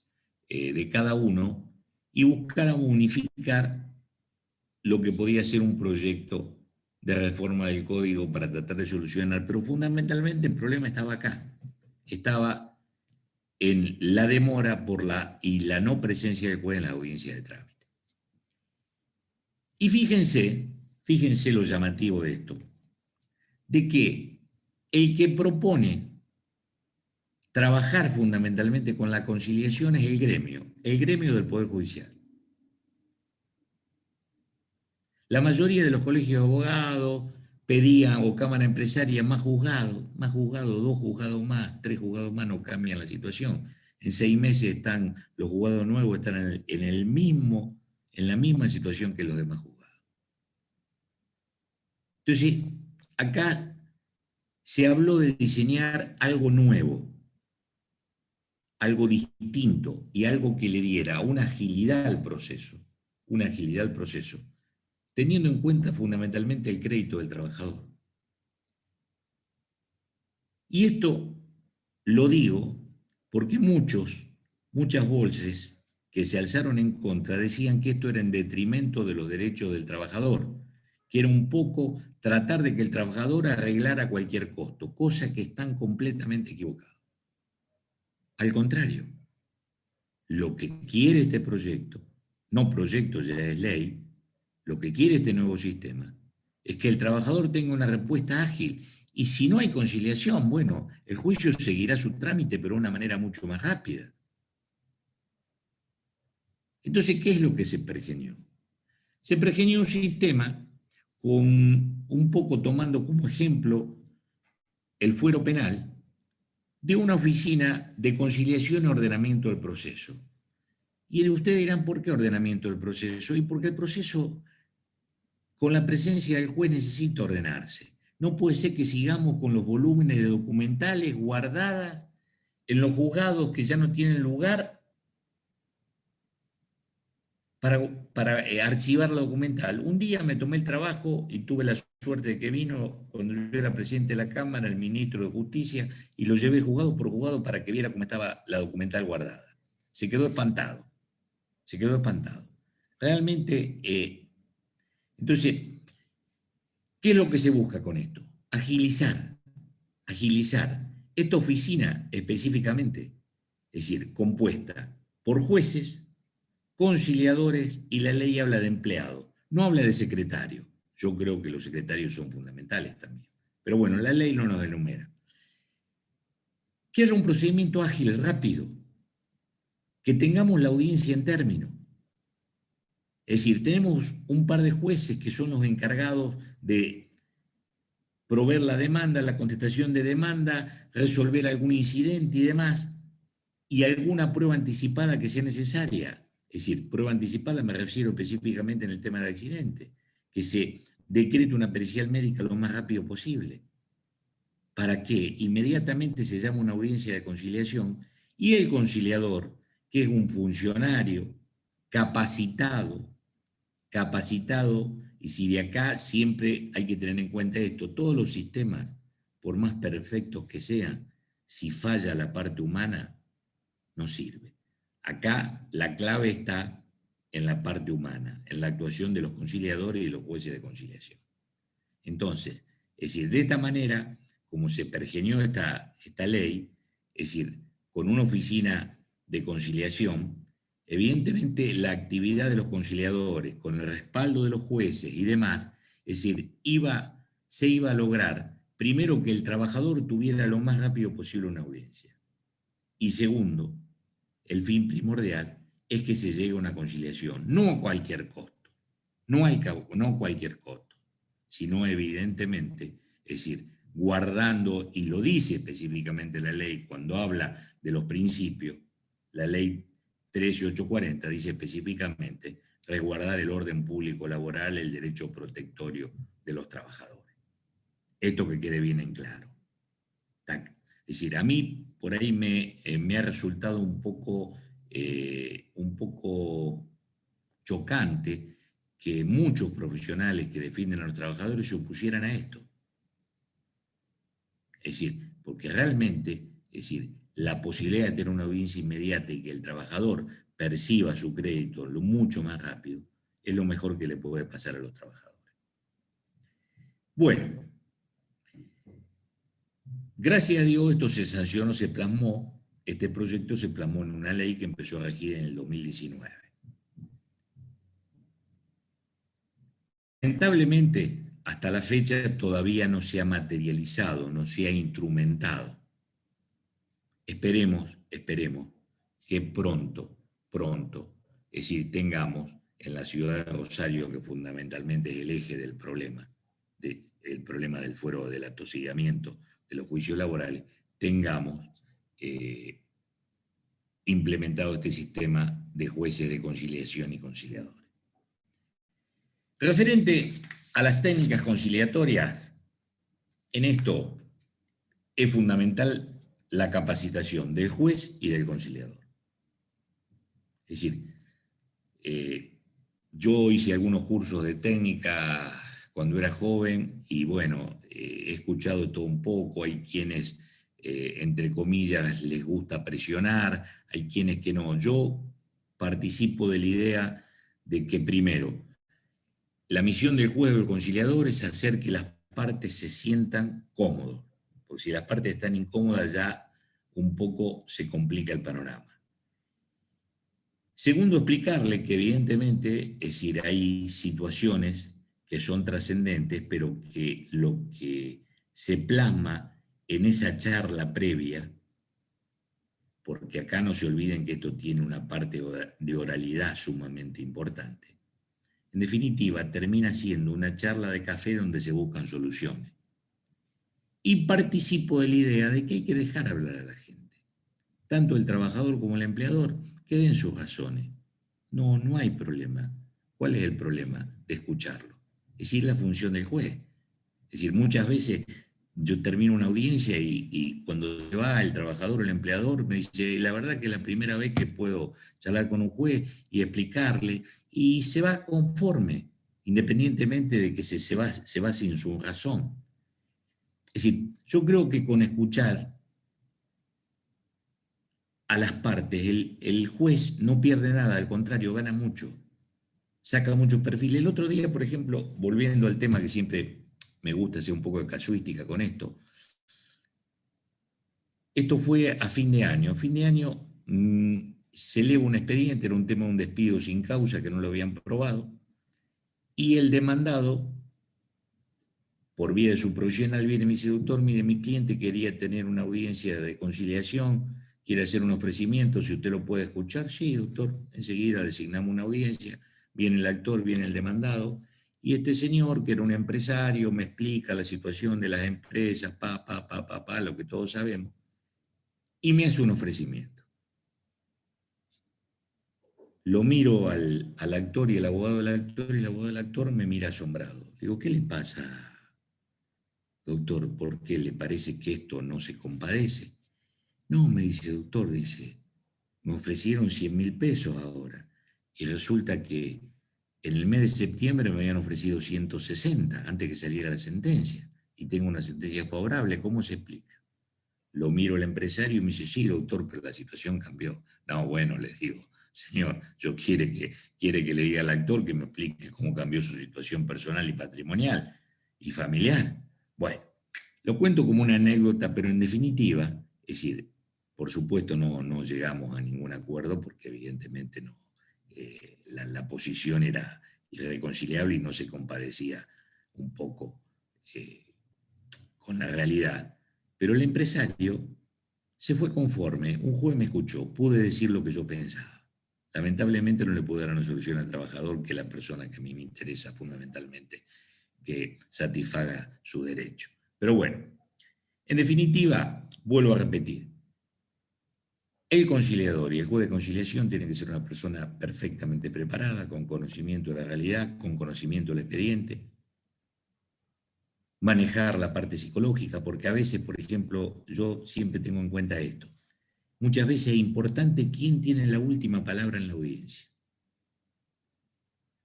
de cada uno y buscáramos unificar lo que podía ser un proyecto de reforma del código para tratar de solucionar. Pero fundamentalmente el problema estaba acá, estaba en la demora y la no presencia del juez en la audiencia de trámite. Y fíjense lo llamativo de esto, de que el que propone trabajar fundamentalmente con la conciliación es el gremio del Poder Judicial. La mayoría de los colegios de abogados pedían, o cámara empresaria, más juzgados, 2 juzgados más, 3 juzgados más, no cambian la situación. En 6 meses los juzgados nuevos están en la misma situación que los demás juzgados. Entonces, acá se habló de diseñar algo nuevo, algo distinto y algo que le diera una agilidad al proceso, teniendo en cuenta fundamentalmente el crédito del trabajador. Y esto lo digo porque muchas voces que se alzaron en contra decían que esto era en detrimento de los derechos del trabajador, que era un poco tratar de que el trabajador arreglara a cualquier costo, cosa que están completamente equivocados. Al contrario, lo que quiere este proyecto, no proyecto, ya es ley, lo que quiere este nuevo sistema es que el trabajador tenga una respuesta ágil. Y si no hay conciliación, bueno, el juicio seguirá su trámite, pero de una manera mucho más rápida. Entonces, ¿qué es lo que se pergeñó? Se pergeñó un sistema con un poco tomando como ejemplo el fuero penal de una oficina de conciliación y ordenamiento del proceso. Y ustedes dirán, ¿por qué ordenamiento del proceso? Y porque el proceso, con la presencia del juez, necesita ordenarse. No puede ser que sigamos con los volúmenes de documentales guardadas en los juzgados que ya no tienen lugar para archivar la documental. Un día me tomé el trabajo y tuve la suerte de que vino, cuando yo era presidente de la Cámara, el ministro de Justicia, y lo llevé juzgado por juzgado para que viera cómo estaba la documental guardada. Se quedó espantado. Realmente, entonces, ¿qué es lo que se busca con esto? Agilizar. Esta oficina específicamente, es decir, compuesta por jueces, conciliadores, y la ley habla de empleado, no habla de secretario. Yo creo que los secretarios son fundamentales también. Pero bueno, la ley no nos enumera. Que haya un procedimiento ágil, rápido, que tengamos la audiencia en término. Es decir, tenemos un par de jueces que son los encargados de proveer la demanda, la contestación de demanda, resolver algún incidente y demás, y alguna prueba anticipada que sea necesaria. Es decir, prueba anticipada me refiero específicamente en el tema del accidente, que se decrete una pericial médica lo más rápido posible, para que inmediatamente se llame una audiencia de conciliación y el conciliador, que es un funcionario capacitado, y si de acá siempre hay que tener en cuenta esto, todos los sistemas, por más perfectos que sean, si falla la parte humana, no sirve. Acá la clave está en la parte humana, en la actuación de los conciliadores y los jueces de conciliación. Entonces, es decir, de esta manera, como se pergeñó esta ley, es decir, con una oficina de conciliación, evidentemente la actividad de los conciliadores, con el respaldo de los jueces y demás, es decir, se iba a lograr, primero, que el trabajador tuviera lo más rápido posible una audiencia. Y segundo, el fin primordial es que se llegue a una conciliación, no a cualquier costo, no a cualquier costo, sino evidentemente, es decir, guardando, y lo dice específicamente la ley cuando habla de los principios, la ley 13840 dice específicamente resguardar el orden público laboral, el derecho protectorio de los trabajadores. Esto que quede bien en claro. Es decir, a mí por ahí me ha resultado un poco chocante que muchos profesionales que defienden a los trabajadores se opusieran a esto. Es decir, porque realmente, es decir, la posibilidad de tener una audiencia inmediata y que el trabajador perciba su crédito lo mucho más rápido, es lo mejor que le puede pasar a los trabajadores. Bueno, gracias a Dios esto se sancionó, se plasmó, este proyecto se plasmó en una ley que empezó a regir en el 2019. Lamentablemente, hasta la fecha todavía no se ha materializado, no se ha instrumentado. Esperemos que pronto, es decir, tengamos en la ciudad de Rosario, que fundamentalmente es el eje del problema, el problema del fuero del atosigamiento de los juicios laborales, tengamos implementado este sistema de jueces de conciliación y conciliadores. Referente a las técnicas conciliatorias, en esto es fundamental la capacitación del juez y del conciliador. Es decir, yo hice algunos cursos de técnica cuando era joven y bueno, he escuchado todo un poco, hay quienes, entre comillas, les gusta presionar, hay quienes que no. Yo participo de la idea de que primero, la misión del juez o del conciliador es hacer que las partes se sientan cómodos, porque si las partes están incómodas ya un poco se complica el panorama. Segundo, explicarle que evidentemente, es decir, hay situaciones que son trascendentes, pero que lo que se plasma en esa charla previa, porque acá no se olviden que esto tiene una parte de oralidad sumamente importante, en definitiva termina siendo una charla de café donde se buscan soluciones. Y participo de la idea de que hay que dejar hablar a la gente, tanto el trabajador como el empleador, que den sus razones. No hay problema. ¿Cuál es el problema? De escucharlo. Es decir, la función del juez. Es decir, muchas veces yo termino una audiencia y cuando se va el trabajador o el empleador me dice, la verdad que es la primera vez que puedo charlar con un juez y explicarle, y se va conforme, independientemente de que se va sin su razón. Es decir, yo creo que con escuchar a las partes, el juez no pierde nada, al contrario, gana mucho, saca muchos perfiles. El otro día, por ejemplo, volviendo al tema que siempre me gusta hacer un poco de casuística con esto, esto fue a fin de año. A fin de año se eleva un expediente, era un tema de un despido sin causa que no lo habían probado, y el demandado, por vía de su profesional, viene y me dice, doctor, mire, mi cliente quería tener una audiencia de conciliación, quiere hacer un ofrecimiento, si usted lo puede escuchar. Sí, doctor, enseguida designamos una audiencia, viene el actor, viene el demandado, y este señor, que era un empresario, me explica la situación de las empresas, lo que todos sabemos, y me hace un ofrecimiento. Lo miro al actor y el abogado del actor, y el abogado del actor me mira asombrado. Digo, ¿qué le pasa, doctor? ¿Por qué le parece que esto no se compadece? No, me dice, doctor, dice, me ofrecieron 100.000 pesos ahora, y resulta que en el mes de septiembre me habían ofrecido 160 antes que saliera la sentencia, y tengo una sentencia favorable. ¿Cómo se explica? Lo miro al empresario y me dice, sí, doctor, pero la situación cambió. No, bueno, le digo, señor, yo quiere que le diga al actor que me explique cómo cambió su situación personal y patrimonial y familiar. Bueno, lo cuento como una anécdota, pero en definitiva, es decir, Por supuesto no llegamos a ningún acuerdo porque evidentemente no, la posición era irreconciliable y no se compadecía un poco con la realidad. Pero el empresario se fue conforme, un juez me escuchó, pude decir lo que yo pensaba. Lamentablemente no le pude dar una solución al trabajador, que es la persona que a mí me interesa fundamentalmente que satisfaga su derecho. Pero bueno, en definitiva, vuelvo a repetir, el conciliador y el juez de conciliación tienen que ser una persona perfectamente preparada, con conocimiento de la realidad, con conocimiento del expediente, manejar la parte psicológica, porque a veces, por ejemplo, yo siempre tengo en cuenta esto. Muchas veces es importante quién tiene la última palabra en la audiencia.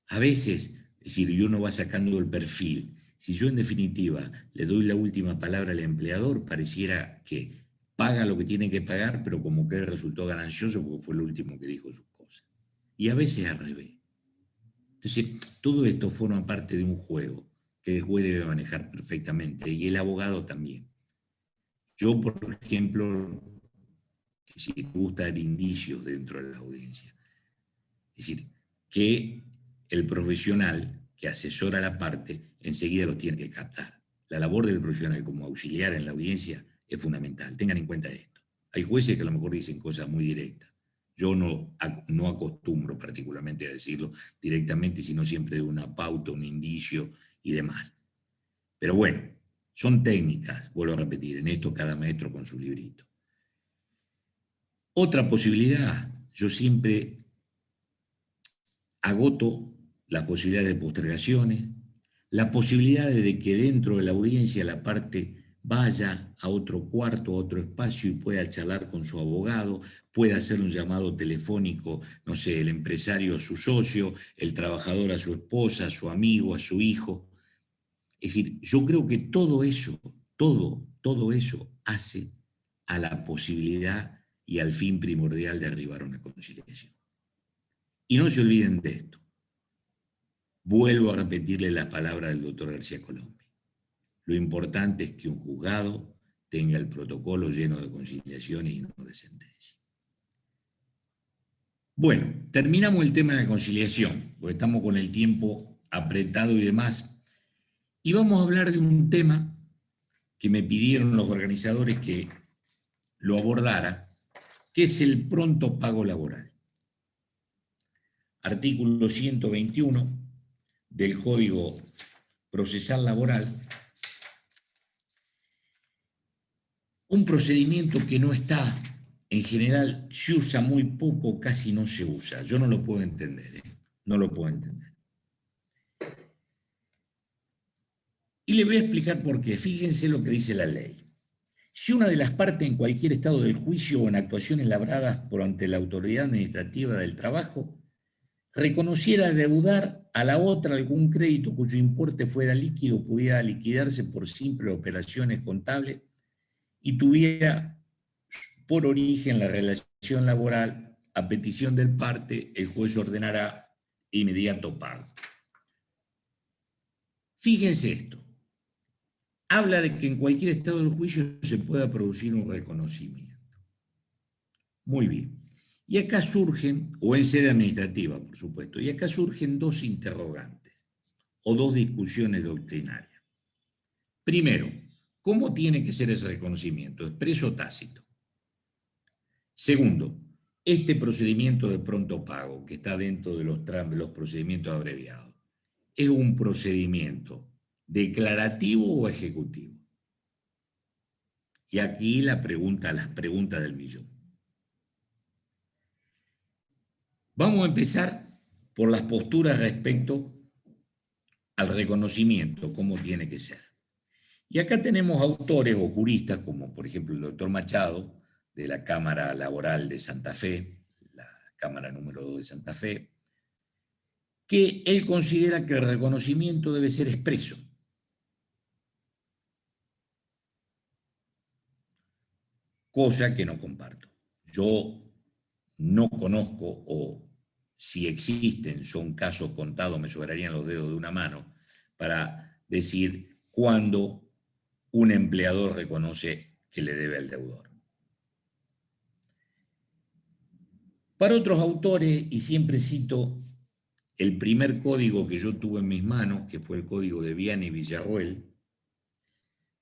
A veces, es decir, uno va sacando el perfil. Si yo en definitiva le doy la última palabra al empleador, pareciera que paga lo que tiene que pagar, pero como que él resultó ganancioso porque fue el último que dijo sus cosas. Y a veces al revés. Entonces, todo esto forma parte de un juego que el juez debe manejar perfectamente y el abogado también. Yo, por ejemplo, si me gusta dar indicios dentro de la audiencia. Es decir, que el profesional que asesora a la parte enseguida lo tiene que captar. La labor del profesional como auxiliar en la audiencia es fundamental. Tengan en cuenta esto. Hay jueces que a lo mejor dicen cosas muy directas. Yo no acostumbro particularmente a decirlo directamente, sino siempre de una pauta, un indicio y demás. Pero bueno, son técnicas, vuelvo a repetir, en esto cada maestro con su librito. Otra posibilidad, yo siempre agoto la posibilidad de postergaciones, la posibilidad de que dentro de la audiencia la parte vaya a otro cuarto, a otro espacio y pueda charlar con su abogado, pueda hacer un llamado telefónico, no sé, el empresario a su socio, el trabajador a su esposa, a su amigo, a su hijo. Es decir, yo creo que todo eso, todo eso hace a la posibilidad y al fin primordial de arribar a una conciliación. Y no se olviden de esto. Vuelvo a repetirle las palabras del doctor García Colombi. Lo importante es que un juzgado tenga el protocolo lleno de conciliaciones y no de sentencias. Bueno, terminamos el tema de la conciliación, porque estamos con el tiempo apretado y demás. Y vamos a hablar de un tema que me pidieron los organizadores que lo abordara, que es el pronto pago laboral. Artículo 121 del Código Procesal Laboral, un procedimiento que no está, en general, se usa muy poco, casi no se usa. Yo no lo puedo entender, no lo puedo entender. Y le voy a explicar por qué. Fíjense lo que dice la ley. Si una de las partes en cualquier estado del juicio o en actuaciones labradas por ante la autoridad administrativa del trabajo reconociera deudar a la otra algún crédito cuyo importe fuera líquido, pudiera liquidarse por simples operaciones contables y tuviera por origen la relación laboral, a petición del parte, el juez ordenará inmediato pago. Fíjense esto. Habla de que en cualquier estado del juicio se pueda producir un reconocimiento. Muy bien. Y acá surgen, o en sede administrativa, por supuesto, y acá surgen dos interrogantes o dos discusiones doctrinarias. Primero, ¿cómo tiene que ser ese reconocimiento? ¿Expreso o tácito? Segundo, este procedimiento de pronto pago, que está dentro de los procedimientos abreviados, ¿es un procedimiento declarativo o ejecutivo? Y aquí las preguntas del millón. Vamos a empezar por las posturas respecto al reconocimiento, cómo tiene que ser. Y acá tenemos autores o juristas, como por ejemplo el doctor Machado, de la Cámara Laboral de Santa Fe, la Cámara número 2 de Santa Fe, que él considera que el reconocimiento debe ser expreso. Cosa que no comparto. Yo no conozco, o si existen, son casos contados, me sobrarían los dedos de una mano, para decir cuándo un empleador reconoce que le debe al deudor. Para otros autores, y siempre cito el primer código que yo tuve en mis manos, que fue el código de Viana y Villarroel,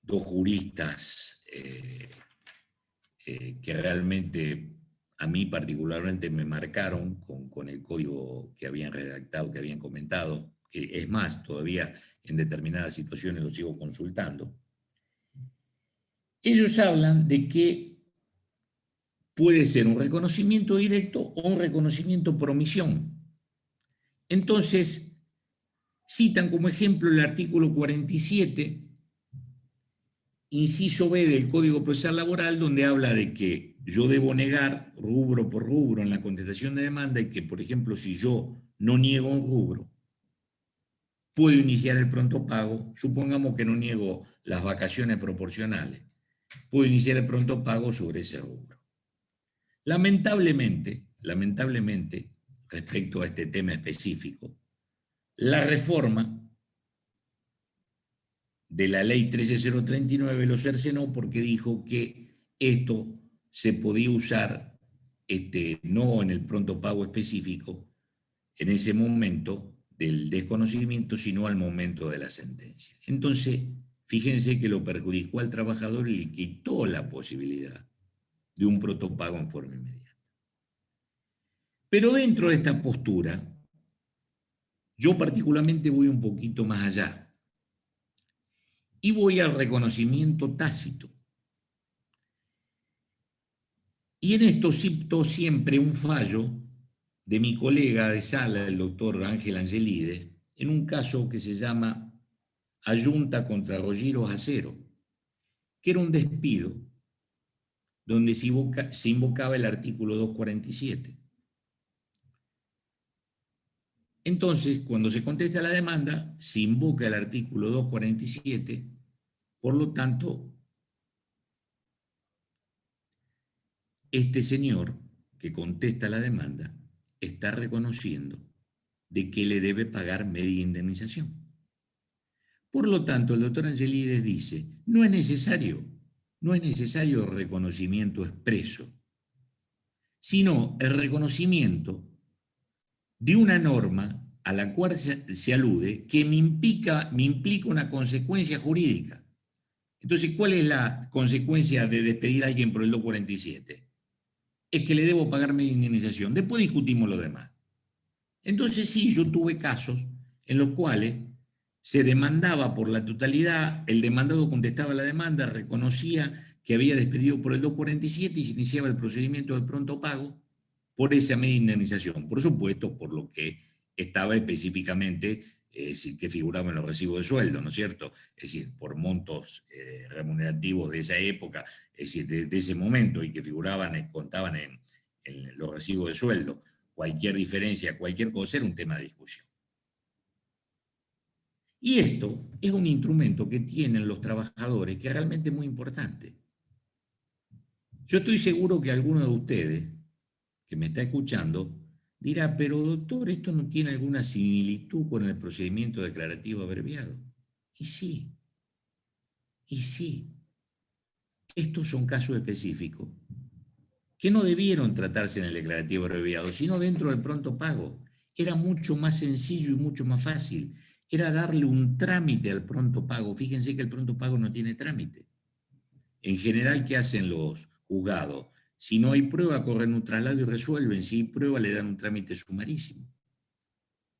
dos juristas que realmente a mí particularmente me marcaron con el código que habían redactado, que habían comentado, que es más, todavía en determinadas situaciones lo sigo consultando. Ellos hablan de que puede ser un reconocimiento directo o un reconocimiento por omisión. Entonces, citan como ejemplo el artículo 47, inciso B del Código Procesal Laboral, donde habla de que yo debo negar rubro por rubro en la contestación de demanda y que, por ejemplo, si yo no niego un rubro, puedo iniciar el pronto pago. Supongamos que no niego las vacaciones proporcionales, puedo iniciar el pronto pago sobre ese rubro. Lamentablemente, respecto a este tema específico, la reforma de la ley 13039 lo cercenó porque dijo que esto se podía usar no en el pronto pago específico en ese momento del desconocimiento, sino al momento de la sentencia. Entonces, fíjense que lo perjudicó al trabajador y le quitó la posibilidad de un prontopago en forma inmediata. Pero dentro de esta postura, yo particularmente voy un poquito más allá y voy al reconocimiento tácito. Y en esto cito siempre un fallo de mi colega de sala, el doctor Ángel Angelides, en un caso que se llama Ayunta contra Rogeros Acero, que era un despido donde se invocaba el artículo 247. Entonces, cuando se contesta la demanda, se invoca el artículo 247, por lo tanto, este señor que contesta la demanda está reconociendo de que le debe pagar media indemnización. Por lo tanto, el doctor Angelides dice, no es necesario reconocimiento expreso, sino el reconocimiento de una norma a la cual se alude que me implica una consecuencia jurídica. Entonces, ¿cuál es la consecuencia de despedir a alguien por el 247? Es que le debo pagar media indemnización. Después discutimos lo demás. Entonces sí, yo tuve casos en los cuales se demandaba por la totalidad, el demandado contestaba la demanda, reconocía que había despedido por el 247 y se iniciaba el procedimiento de pronto pago por esa media indemnización. Por supuesto, por lo que estaba específicamente, que figuraba en los recibos de sueldo, ¿no es cierto? Es decir, por montos remunerativos de esa época, es decir, de ese momento y que contaban en los recibos de sueldo. Cualquier diferencia, cualquier cosa era un tema de discusión. Y esto es un instrumento que tienen los trabajadores que realmente es muy importante. Yo estoy seguro que alguno de ustedes que me está escuchando dirá, pero doctor, ¿esto no tiene alguna similitud con el procedimiento declarativo abreviado? Y sí, estos son casos específicos que no debieron tratarse en el declarativo abreviado, sino dentro del pronto pago. Era mucho más sencillo y mucho más fácil. Era darle un trámite al pronto pago. Fíjense que el pronto pago no tiene trámite. En general, ¿qué hacen los juzgados? Si no hay prueba, corren un traslado y resuelven. Si hay prueba, le dan un trámite sumarísimo.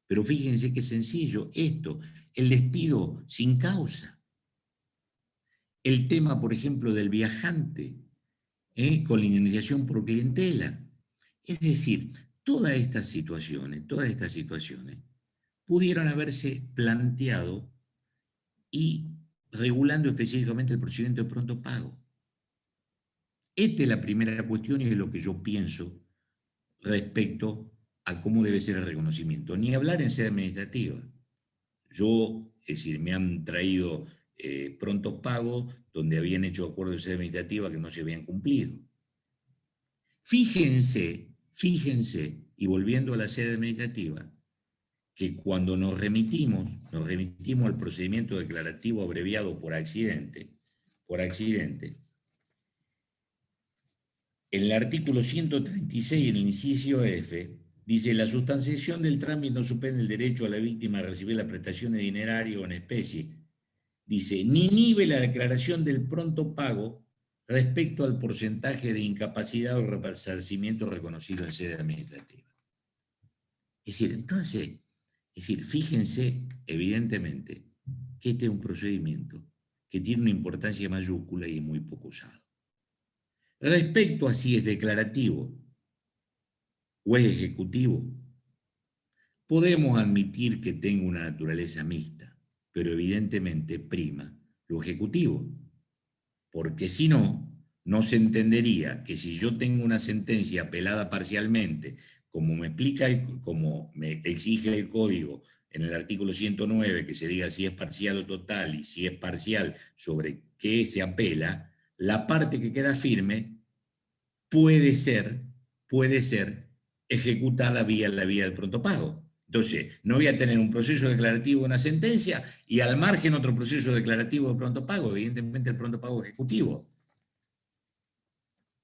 Pero fíjense qué sencillo esto, el despido sin causa. El tema, por ejemplo, del viajante, con la indemnización por clientela. Es decir, todas estas situaciones pudieron haberse planteado y regulando específicamente el procedimiento de pronto pago. Esta es la primera cuestión y es lo que yo pienso respecto a cómo debe ser el reconocimiento. Ni hablar en sede administrativa. Yo, es decir, me han traído prontos pagos donde habían hecho acuerdos de sede administrativa que no se habían cumplido. Fíjense, y volviendo a la sede administrativa, que cuando nos remitimos al procedimiento declarativo abreviado por accidente, en el artículo 136, en el inciso F, dice: la sustanciación del trámite no suspende el derecho a la víctima a recibir las prestaciones dinerarias o en especie. Dice, ni inhibe la declaración del pronto pago respecto al porcentaje de incapacidad o resarcimiento reconocido en sede administrativa. Es decir, entonces, fíjense evidentemente que este es un procedimiento que tiene una importancia mayúscula y es muy poco usado. Respecto a si es declarativo o es ejecutivo, podemos admitir que tenga una naturaleza mixta, pero evidentemente prima lo ejecutivo, porque si no, no se entendería que si yo tengo una sentencia apelada parcialmente, como me exige el código en el artículo 109, que se diga si es parcial o total y si es parcial sobre qué se apela, la parte que queda firme puede ser ejecutada vía la vía del pronto pago. Entonces, no voy a tener un proceso declarativo de una sentencia y al margen otro proceso declarativo de pronto pago, evidentemente el pronto pago ejecutivo.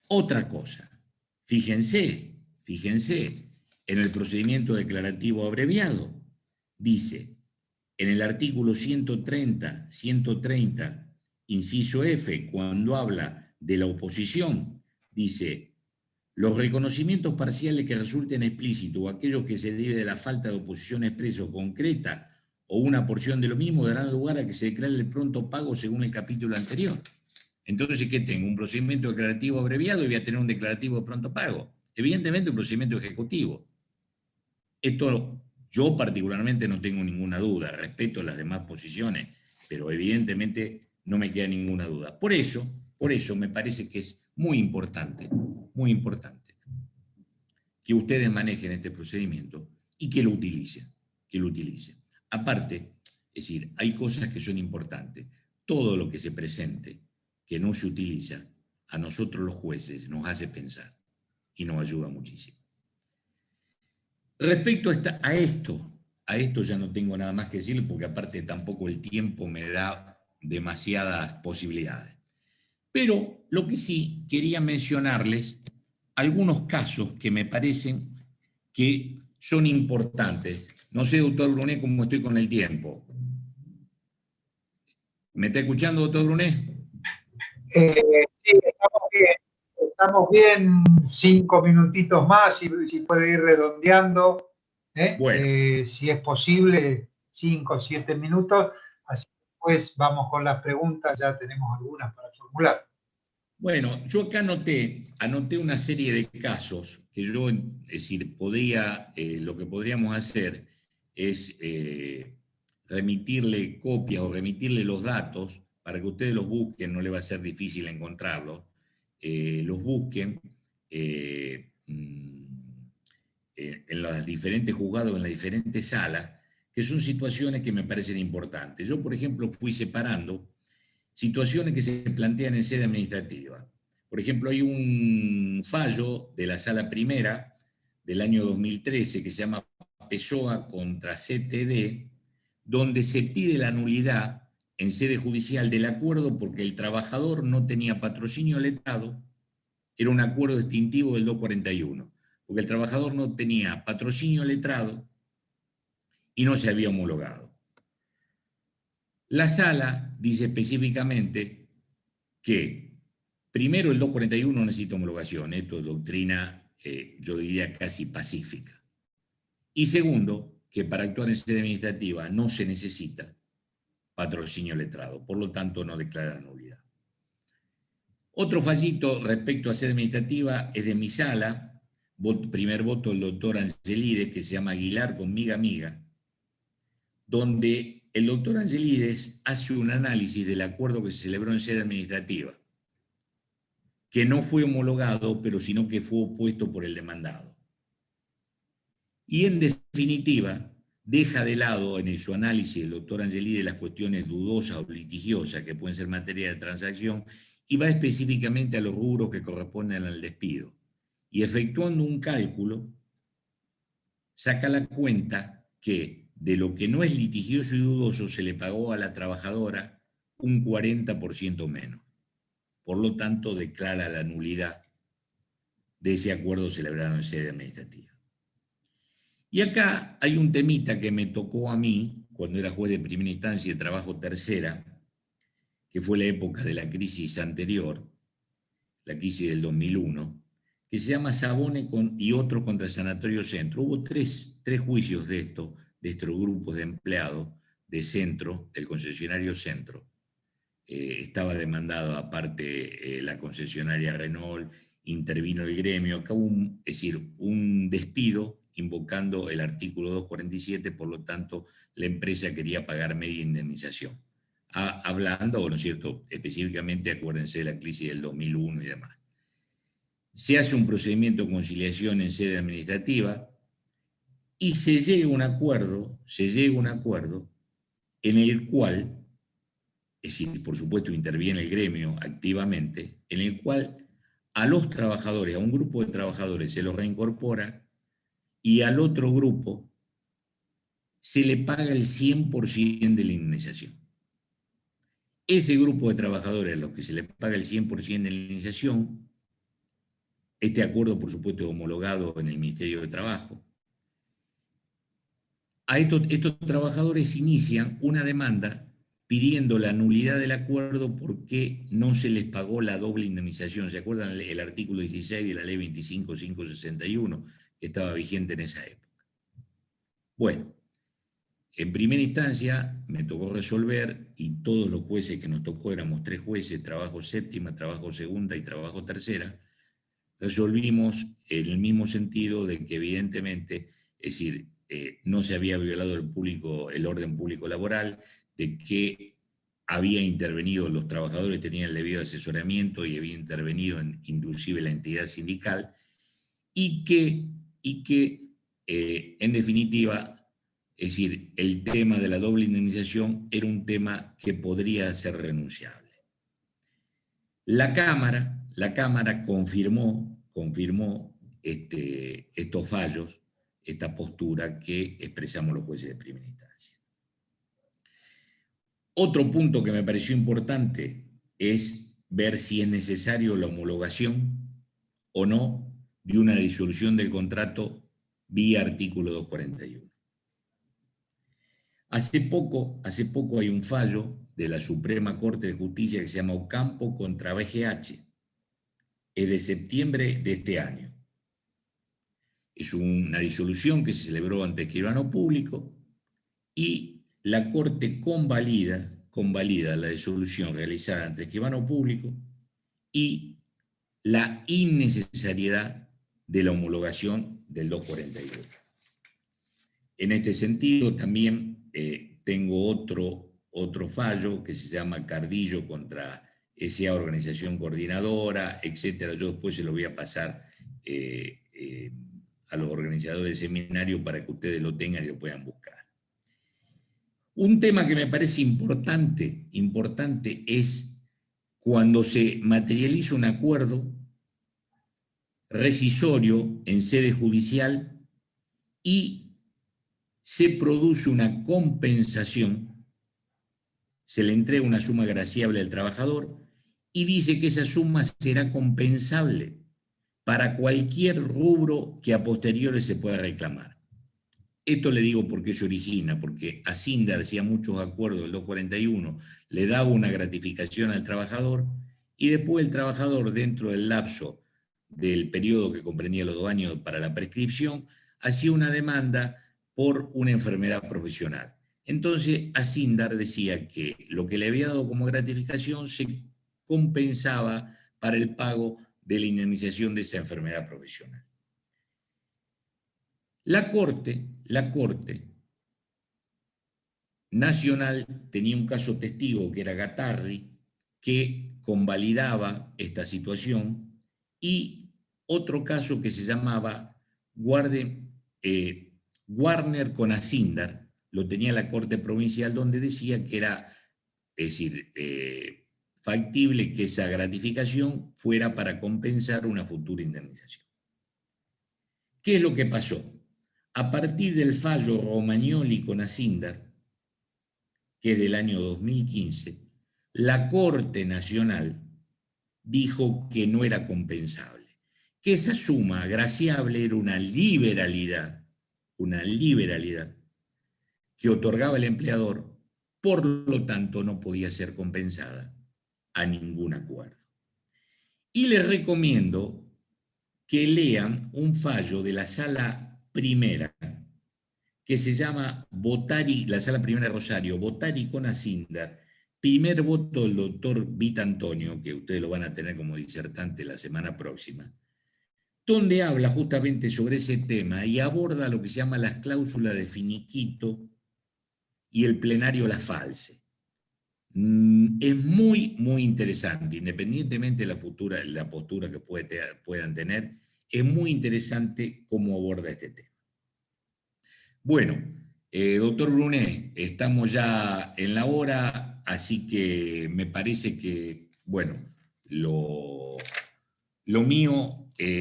Otra cosa, fíjense, en el procedimiento declarativo abreviado, dice, en el artículo 130, inciso F, cuando habla de la oposición, dice: los reconocimientos parciales que resulten explícitos o aquellos que se debe de la falta de oposición expresa o concreta o una porción de lo mismo darán lugar a que se declare el pronto pago según el capítulo anterior. Entonces, ¿qué tengo? Un procedimiento declarativo abreviado y voy a tener un declarativo de pronto pago. Evidentemente, un procedimiento ejecutivo. Esto yo particularmente no tengo ninguna duda, respeto las demás posiciones, pero evidentemente no me queda ninguna duda. Por eso me parece que es muy importante que ustedes manejen este procedimiento y que lo utilicen, Aparte, es decir, hay cosas que son importantes. Todo lo que se presente que no se utiliza, a nosotros los jueces nos hace pensar y nos ayuda muchísimo. Respecto a esto ya no tengo nada más que decir, porque aparte tampoco el tiempo me da demasiadas posibilidades. Pero lo que sí quería mencionarles algunos casos que me parecen que son importantes. No sé, doctor Brunet, cómo estoy con el tiempo. ¿Me está escuchando, doctor Brunet? Sí, estamos bien, 5 minutitos más, si puede ir redondeando, Bueno, si es posible, 5 o 7 minutos, así después vamos con las preguntas, ya tenemos algunas para formular. bueno, yo acá anoté una serie de casos que yo, es decir, lo que podríamos hacer es remitirle copias o remitirle los datos para que ustedes los busquen, no le va a ser difícil encontrarlos, los busquen en los diferentes juzgados, en las diferentes salas, que son situaciones que me parecen importantes. Yo, por ejemplo, fui separando situaciones que se plantean en sede administrativa. Por ejemplo, hay un fallo de la Sala Primera del año 2013 que se llama Pessoa contra CTD, donde se pide la nulidad en sede judicial del acuerdo porque el trabajador no tenía patrocinio letrado, era un acuerdo distintivo del 241, porque el trabajador no tenía patrocinio letrado y no se había homologado. La sala dice específicamente que primero el 241 necesita homologación, esto es doctrina, yo diría casi pacífica. Y segundo, que para actuar en sede administrativa no se necesita patrocinio letrado, por lo tanto no declara nulidad. Otro fallito respecto a sede administrativa es de mi sala, primer voto del doctor Angelides, que se llama Aguilar con miga amiga, donde el doctor Angelides hace un análisis del acuerdo que se celebró en sede administrativa, que no fue homologado, pero sino que fue opuesto por el demandado. Y en definitiva, deja de lado en su análisis el doctor Angelides las cuestiones dudosas o litigiosas que pueden ser materia de transacción y va específicamente a los rubros que corresponden al despido. Y efectuando un cálculo, saca la cuenta que de lo que no es litigioso y dudoso se le pagó a la trabajadora un 40% menos. Por lo tanto, declara la nulidad de ese acuerdo celebrado en sede administrativa. Y acá hay un temita que me tocó a mí cuando era juez de primera instancia y de trabajo tercera, que fue la época de la crisis anterior, la crisis del 2001, que se llama Savone y otro contra el Sanatorio Centro. Hubo tres juicios de estos grupos de empleados de Centro, del concesionario Centro. Estaba demandado aparte la concesionaria Renault, intervino el gremio, acá hubo un despido invocando el artículo 247, por lo tanto la empresa quería pagar media indemnización. Hablando, ¿no es cierto?, específicamente, acuérdense de la crisis del 2001 y demás. Se hace un procedimiento de conciliación en sede administrativa y se llega a un acuerdo en el cual, es decir, por supuesto interviene el gremio activamente, en el cual a los trabajadores, a un grupo de trabajadores se los reincorpora y al otro grupo se le paga el 100% de la indemnización. Ese grupo de trabajadores a los que se le paga el 100% de la indemnización, este acuerdo por supuesto homologado en el Ministerio de Trabajo, a estos trabajadores inician una demanda pidiendo la nulidad del acuerdo porque no se les pagó la doble indemnización. ¿Se acuerdan el artículo 16 de la ley 25.561 que estaba vigente en esa época? Bueno, en primera instancia me tocó resolver, y todos los jueces que nos tocó, éramos 3 jueces, trabajo séptima, trabajo segunda y trabajo tercera, resolvimos en el mismo sentido de que evidentemente, es decir, no se había violado el orden público laboral, de que había intervenido, los trabajadores tenían el debido asesoramiento y había intervenido inclusive la entidad sindical, y que en definitiva, es decir, el tema de la doble indemnización era un tema que podría ser renunciable. La Cámara confirmó estos fallos, esta postura que expresamos los jueces de primera instancia. Otro punto que me pareció importante es ver si es necesario la homologación o no de una disolución del contrato vía artículo 241. Hace poco hay un fallo de la Suprema Corte de Justicia que se llama Ocampo contra BGH, es de septiembre de este año. Es una disolución que se celebró ante escribano público y la Corte convalida la disolución realizada ante escribano público y la innecesariedad de la homologación del 241. En este sentido, también tengo otro fallo que se llama Cardillo contra esa organización coordinadora, etcétera. Yo después se lo voy a pasar a los organizadores del seminario para que ustedes lo tengan y lo puedan buscar. Un tema que me parece importante es cuando se materializa un acuerdo rescisorio en sede judicial y se produce una compensación, se le entrega una suma graciable al trabajador y dice que esa suma será compensable para cualquier rubro que a posteriori se pueda reclamar. Esto le digo porque se origina, porque Asindar hacía muchos acuerdos del 241, le daba una gratificación al trabajador y después el trabajador, dentro del lapso del periodo que comprendía los 2 años para la prescripción, hacía una demanda por una enfermedad profesional. Entonces, Asindar decía que lo que le había dado como gratificación se compensaba para el pago de la indemnización de esa enfermedad profesional. La Corte Nacional tenía un caso testigo que era Gatarri, que convalidaba esta situación, y otro caso que se llamaba Warner con Asindar, lo tenía la Corte Provincial, donde decía que era, es decir, factible que esa gratificación fuera para compensar una futura indemnización. ¿Qué es lo que pasó? A partir del fallo Romagnoli con Asindar, que es del año 2015, la Corte Nacional dijo que no era compensable, que esa suma agraciable era una liberalidad que otorgaba el empleador, por lo tanto no podía ser compensada a ningún acuerdo. Y les recomiendo que lean un fallo de la Sala Primera, que se llama Votari, la Sala Primera de Rosario, Votari con Asindar, primer voto del doctor Vita Antonio, que ustedes lo van a tener como disertante la semana próxima, donde habla justamente sobre ese tema y aborda lo que se llama las cláusulas de finiquito y el plenario la false. Es muy, muy interesante, independientemente de la postura que puedan tener, es muy interesante cómo aborda este tema. Bueno, doctor Brunet, estamos ya en la hora, así que me parece que, bueno, lo mío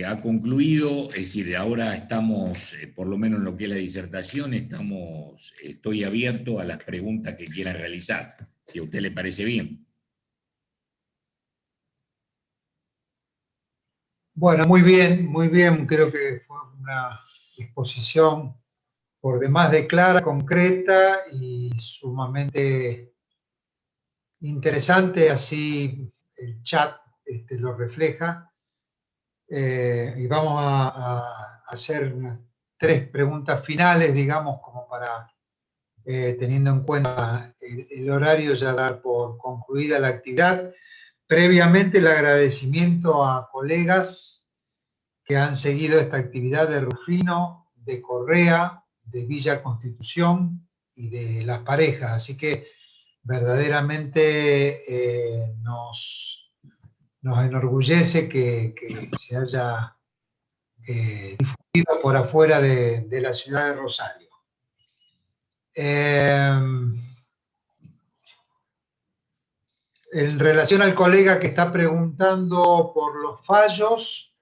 ha concluido, es decir, ahora estamos, por lo menos en lo que es la disertación, estoy abierto a las preguntas que quieran realizar, si a usted le parece bien. Bueno, muy bien, creo que fue una exposición por demás de clara, concreta y sumamente interesante, así el chat lo refleja. Y vamos a hacer unas 3 preguntas finales, digamos, como para, teniendo en cuenta el horario, ya dar por concluida la actividad. Previamente, el agradecimiento a colegas que han seguido esta actividad de Rufino, de Correa, de Villa Constitución y de Las Parejas. Así que verdaderamente nos enorgullece que se haya difundido por afuera de la ciudad de Rosario. En relación al colega que está preguntando por los fallos,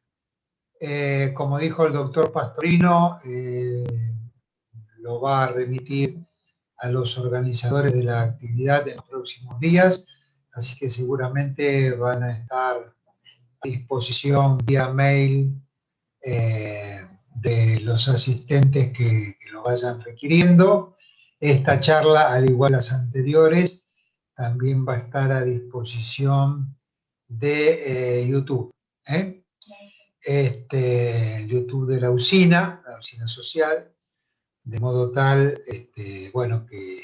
como dijo el doctor Pastorino, lo va a remitir a los organizadores de la actividad en los próximos días, así que seguramente van a estar a disposición vía mail de los asistentes que lo vayan requiriendo. Esta charla, al igual que las anteriores, también va a estar a disposición de YouTube. YouTube de la usina social, de modo tal, bueno, que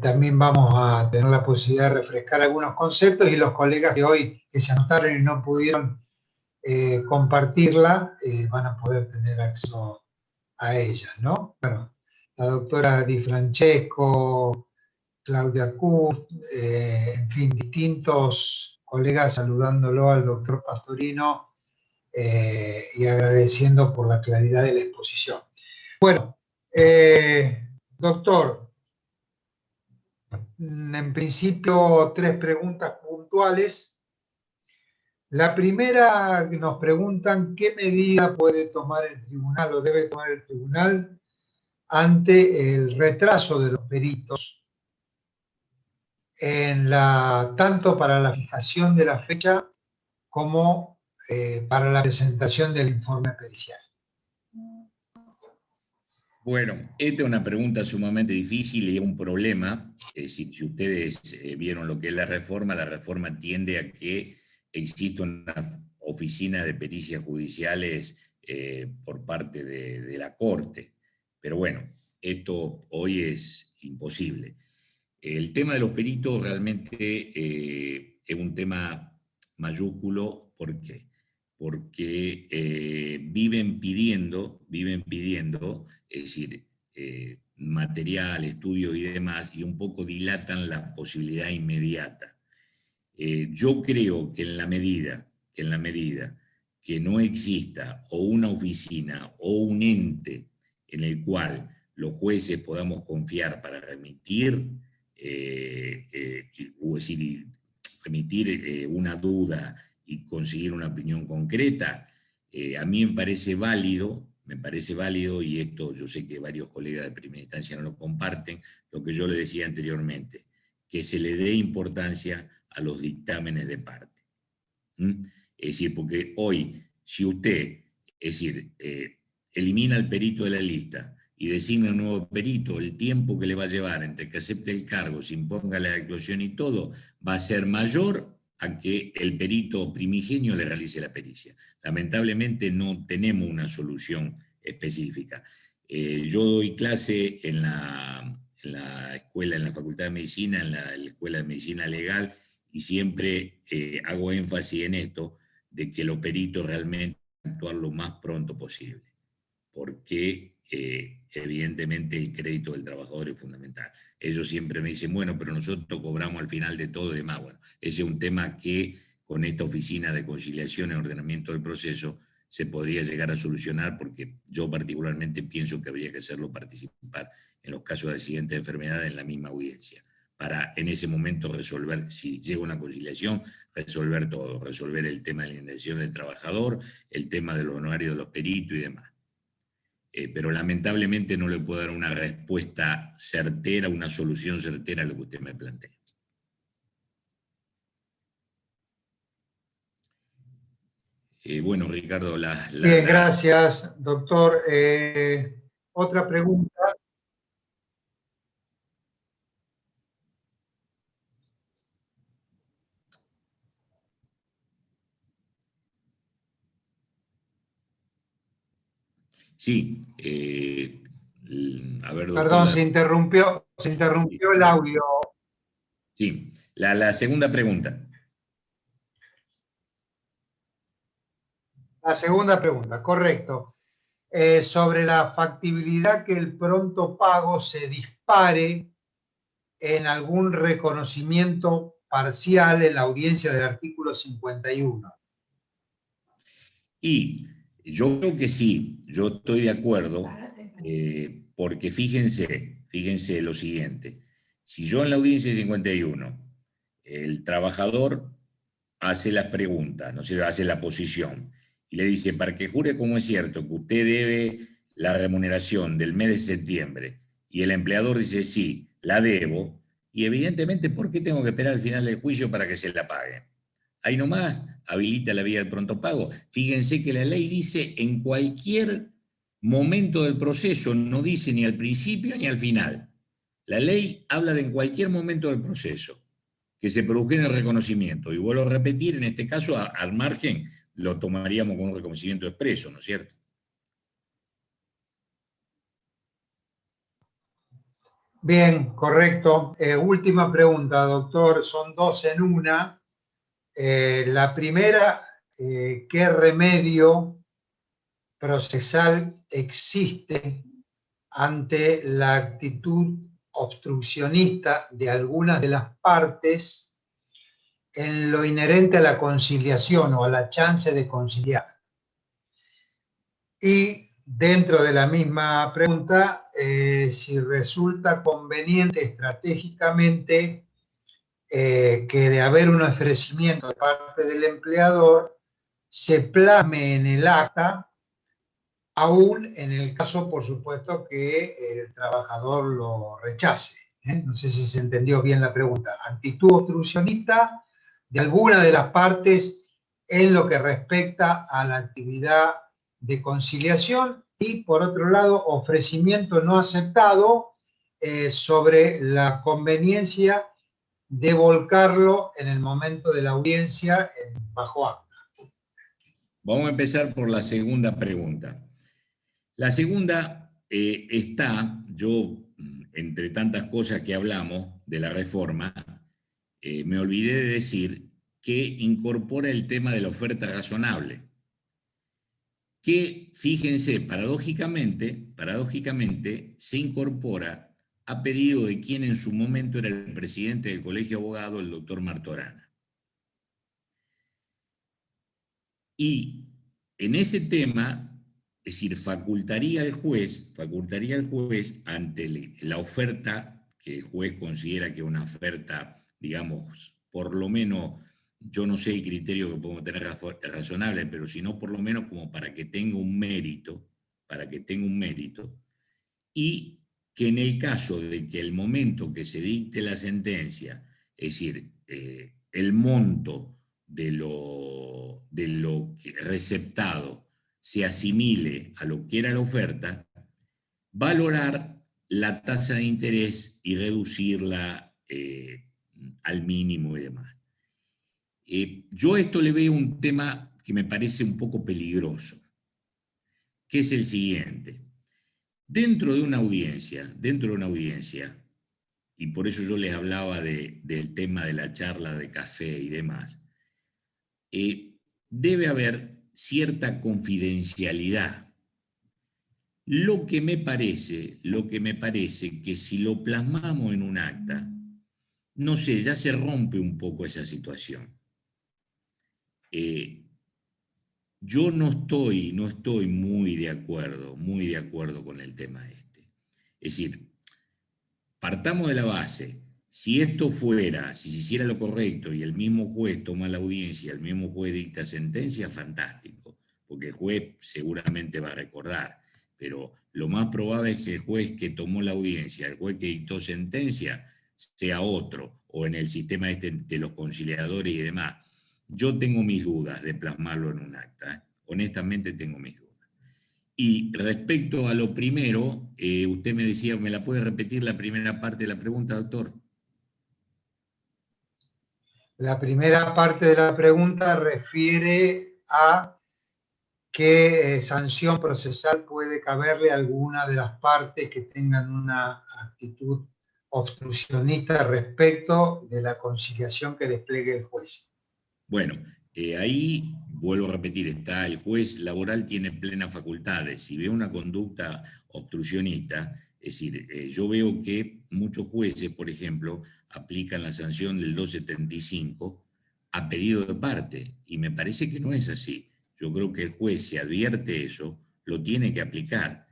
también vamos a tener la posibilidad de refrescar algunos conceptos y los colegas que hoy que se anotaron y no pudieron compartirla, van a poder tener acceso a ella, ¿no? Bueno, la doctora Di Francesco, Claudia Kurt, en fin, distintos colegas saludándolo al doctor Pastorino y agradeciendo por la claridad de la exposición. Bueno, doctor, en principio 3 preguntas puntuales. La primera, nos preguntan qué medida puede tomar el tribunal o debe tomar el tribunal ante el retraso de los peritos, tanto para la fijación de la fecha como para la presentación del informe pericial. Bueno, esta es una pregunta sumamente difícil y es un problema. Es decir, si ustedes vieron lo que es la reforma tiende a que exista una oficina de pericias judiciales por parte de la Corte. Pero bueno, esto hoy es imposible. El tema de los peritos realmente es un tema mayúsculo. ¿Por qué? Porque viven pidiendo, es decir, material, estudios y demás, y un poco dilatan la posibilidad inmediata. Yo creo que en la medida que no exista o una oficina o un ente en el cual los jueces podamos confiar para remitir, o decir, remitir una duda y conseguir una opinión concreta, a mí me parece válido, y esto yo sé que varios colegas de primera instancia no lo comparten, lo que yo le decía anteriormente, que se le dé importancia a los dictámenes de parte. Es decir, porque hoy, si usted, es decir, elimina al perito de la lista y designa un nuevo perito, el tiempo que le va a llevar entre que acepte el cargo, se imponga la actuación y todo, va a ser mayor a que el perito primigenio le realice la pericia. Lamentablemente no tenemos una solución específica. Yo doy clase en la escuela, en la Facultad de Medicina, en la Escuela de Medicina Legal, y siempre hago énfasis en esto, de que los peritos realmente actúan lo más pronto posible, porque evidentemente el crédito del trabajador es fundamental. Ellos siempre me dicen, bueno, pero nosotros cobramos al final de todo y demás. Bueno, ese es un tema que con esta oficina de conciliación y ordenamiento del proceso se podría llegar a solucionar, porque yo particularmente pienso que habría que hacerlo participar en los casos de accidentes de enfermedad en la misma audiencia, para en ese momento resolver, si llega una conciliación, resolver todo, resolver el tema de la indemnización del trabajador, el tema del honorario de los peritos y demás. Pero lamentablemente no le puedo dar una respuesta certera, una solución certera a lo que usted me plantea. Bueno, Ricardo, Bien, gracias, doctor. Otra pregunta. Sí, a ver, doctor. Perdón, se interrumpió el audio. Sí, la segunda pregunta. La segunda pregunta, correcto. Sobre la factibilidad que el pronto pago se dispare en algún reconocimiento parcial en la audiencia del artículo 51. Y yo creo que sí, yo estoy de acuerdo, porque fíjense lo siguiente. Si yo en la audiencia 51, el trabajador hace las preguntas, no sé, hace la posición, y le dice, para que jure como es cierto que usted debe la remuneración del mes de septiembre, y el empleador dice, sí, la debo, y evidentemente, ¿por qué tengo que esperar al final del juicio para que se la pague? Ahí nomás habilita la vía del pronto pago. Fíjense que la ley dice en cualquier momento del proceso, no dice ni al principio ni al final. La ley habla de en cualquier momento del proceso que se produjera el reconocimiento. Y vuelvo a repetir, en este caso, al margen, lo tomaríamos como un reconocimiento expreso, ¿no es cierto? Bien, correcto. Última pregunta, doctor. Son dos en una. La primera, ¿qué remedio procesal existe ante la actitud obstruccionista de algunas de las partes en lo inherente a la conciliación o a la chance de conciliar? Y dentro de la misma pregunta, si resulta conveniente estratégicamente que de haber un ofrecimiento de parte del empleador, se plasme en el acta, aún en el caso, por supuesto, que el trabajador lo rechace. No sé si se entendió bien la pregunta. Actitud obstruccionista de alguna de las partes en lo que respecta a la actividad de conciliación, y, por otro lado, ofrecimiento no aceptado sobre la conveniencia de volcarlo en el momento de la audiencia bajo acta. Vamos a empezar por la segunda pregunta. La segunda está, yo, entre tantas cosas que hablamos de la reforma, me olvidé de decir que incorpora el tema de la oferta razonable, que, fíjense, paradójicamente se incorpora a pedido de quien en su momento era el presidente del Colegio de Abogados, el doctor Martorana. Y en ese tema, es decir, facultaría al juez ante la oferta que el juez considera que una oferta, digamos, por lo menos, yo no sé el criterio que podemos tener razonable, pero si no, por lo menos como para que tenga un mérito, y que en el caso de que el momento que se dicte la sentencia, es decir, el monto que receptado se asimile a lo que era la oferta, valorar la tasa de interés y reducirla al mínimo y demás. Yo a esto le veo un tema que me parece un poco peligroso, que es el siguiente. Dentro de una audiencia, y por eso yo les hablaba del tema de la charla de café y demás, debe haber cierta confidencialidad. Lo que me parece que si lo plasmamos en un acta, no sé, ya se rompe un poco esa situación. Yo no estoy muy de acuerdo con el tema este. Es decir, partamos de la base, si se hiciera lo correcto y el mismo juez toma la audiencia, el mismo juez dicta sentencia, fantástico, porque el juez seguramente va a recordar, pero lo más probable es que el juez que tomó la audiencia, el juez que dictó sentencia, sea otro, o en el sistema este de los conciliadores y demás. Yo tengo mis dudas de plasmarlo en un acta, ¿eh? Honestamente tengo mis dudas. Y respecto a lo primero, usted me decía, ¿me la puede repetir la primera parte de la pregunta, doctor? La primera parte de la pregunta refiere a qué sanción procesal puede caberle a alguna de las partes que tengan una actitud obstruccionista respecto de la conciliación que despliegue el juez. Bueno, ahí vuelvo a repetir, el juez laboral tiene plenas facultades. Si ve una conducta obstruccionista, es decir, yo veo que muchos jueces, por ejemplo, aplican la sanción del 275 a pedido de parte, y me parece que no es así. Yo creo que el juez, si advierte eso, lo tiene que aplicar.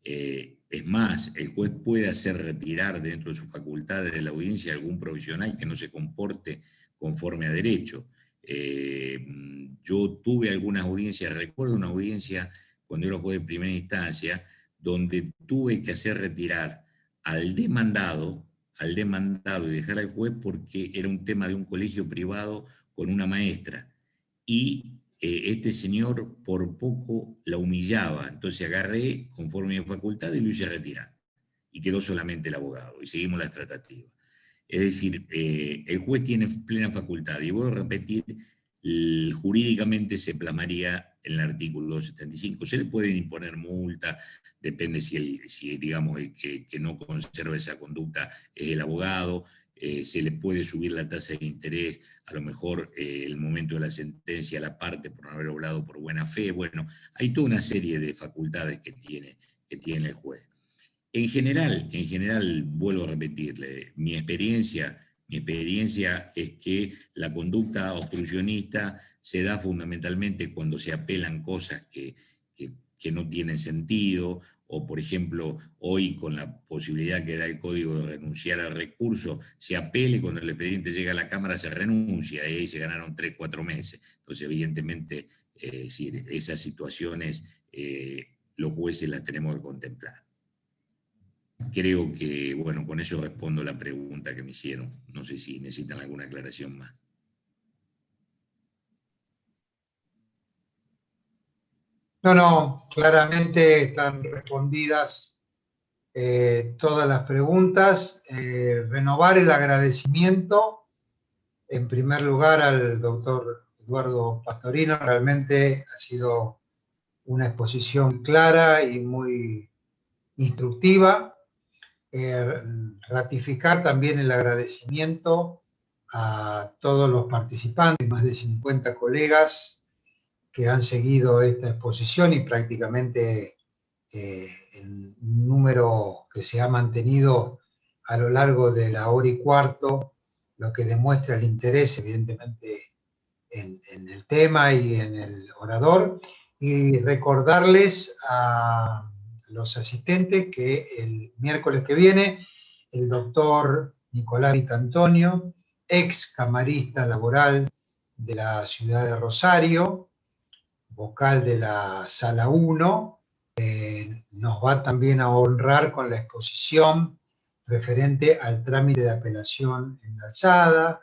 Es más, el juez puede hacer retirar dentro de sus facultades de la audiencia algún provisional que no se comporte conforme a derecho. Yo tuve algunas audiencias, recuerdo una audiencia cuando era juez de primera instancia, donde tuve que hacer retirar al demandado y dejar al juez porque era un tema de un colegio privado con una maestra. Y este señor por poco la humillaba, entonces agarré conforme a mi facultad y lo hice retirar. Y quedó solamente el abogado, y seguimos las tratativas. Es decir, el juez tiene plena facultad, y voy a repetir, jurídicamente se plasmaría en el artículo 275. Se le pueden imponer multa, depende si digamos, el que no conserva esa conducta es el abogado, se le puede subir la tasa de interés, a lo mejor el momento de la sentencia a la parte por no haber obrado por buena fe. Bueno, hay toda una serie de facultades que tiene el juez. En general, vuelvo a repetirle, mi experiencia es que la conducta obstruccionista se da fundamentalmente cuando se apelan cosas que no tienen sentido, o por ejemplo, hoy con la posibilidad que da el código de renunciar al recurso, se apele, cuando el expediente llega a la Cámara se renuncia, y ahí se ganaron 3, 4 meses. Entonces, evidentemente, esas situaciones los jueces las tenemos que contemplar. Creo que, bueno, con eso respondo la pregunta que me hicieron. No sé si necesitan alguna aclaración más. No, claramente están respondidas todas las preguntas. Renovar el agradecimiento, en primer lugar, al doctor Eduardo Pastorino. Realmente ha sido una exposición clara y muy instructiva. Ratificar también el agradecimiento a todos los participantes, más de 50 colegas que han seguido esta exposición, y prácticamente el número que se ha mantenido a lo largo de la hora y cuarto, lo que demuestra el interés, evidentemente, en el tema y en el orador. Y recordarles a los asistentes que el miércoles que viene el doctor Nicolás Vitantonio, ex camarista laboral de la ciudad de Rosario, vocal de la Sala 1, nos va también a honrar con la exposición referente al trámite de apelación en la alzada,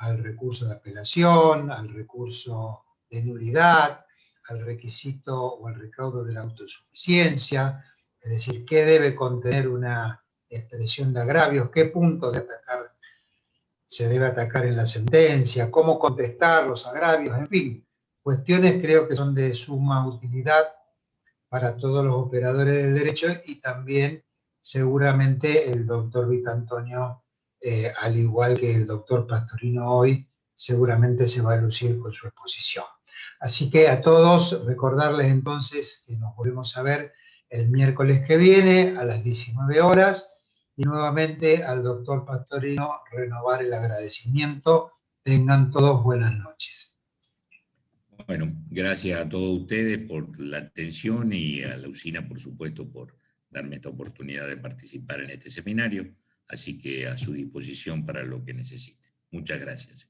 al recurso de apelación, al recurso de nulidad, al requisito o al recaudo de la autosuficiencia, es decir, qué debe contener una expresión de agravios, qué puntos de atacar se debe atacar en la sentencia, cómo contestar los agravios, en fin, cuestiones creo que son de suma utilidad para todos los operadores del derecho y también seguramente el doctor Vitantonio, al igual que el doctor Pastorino hoy, seguramente se va a lucir con su exposición. Así que a todos recordarles entonces que nos volvemos a ver el miércoles que viene a las 19 horas y nuevamente al doctor Pastorino renovar el agradecimiento. Tengan todos buenas noches. Bueno, gracias a todos ustedes por la atención y a la usina, por supuesto, por darme esta oportunidad de participar en este seminario. Así que a su disposición para lo que necesite. Muchas gracias.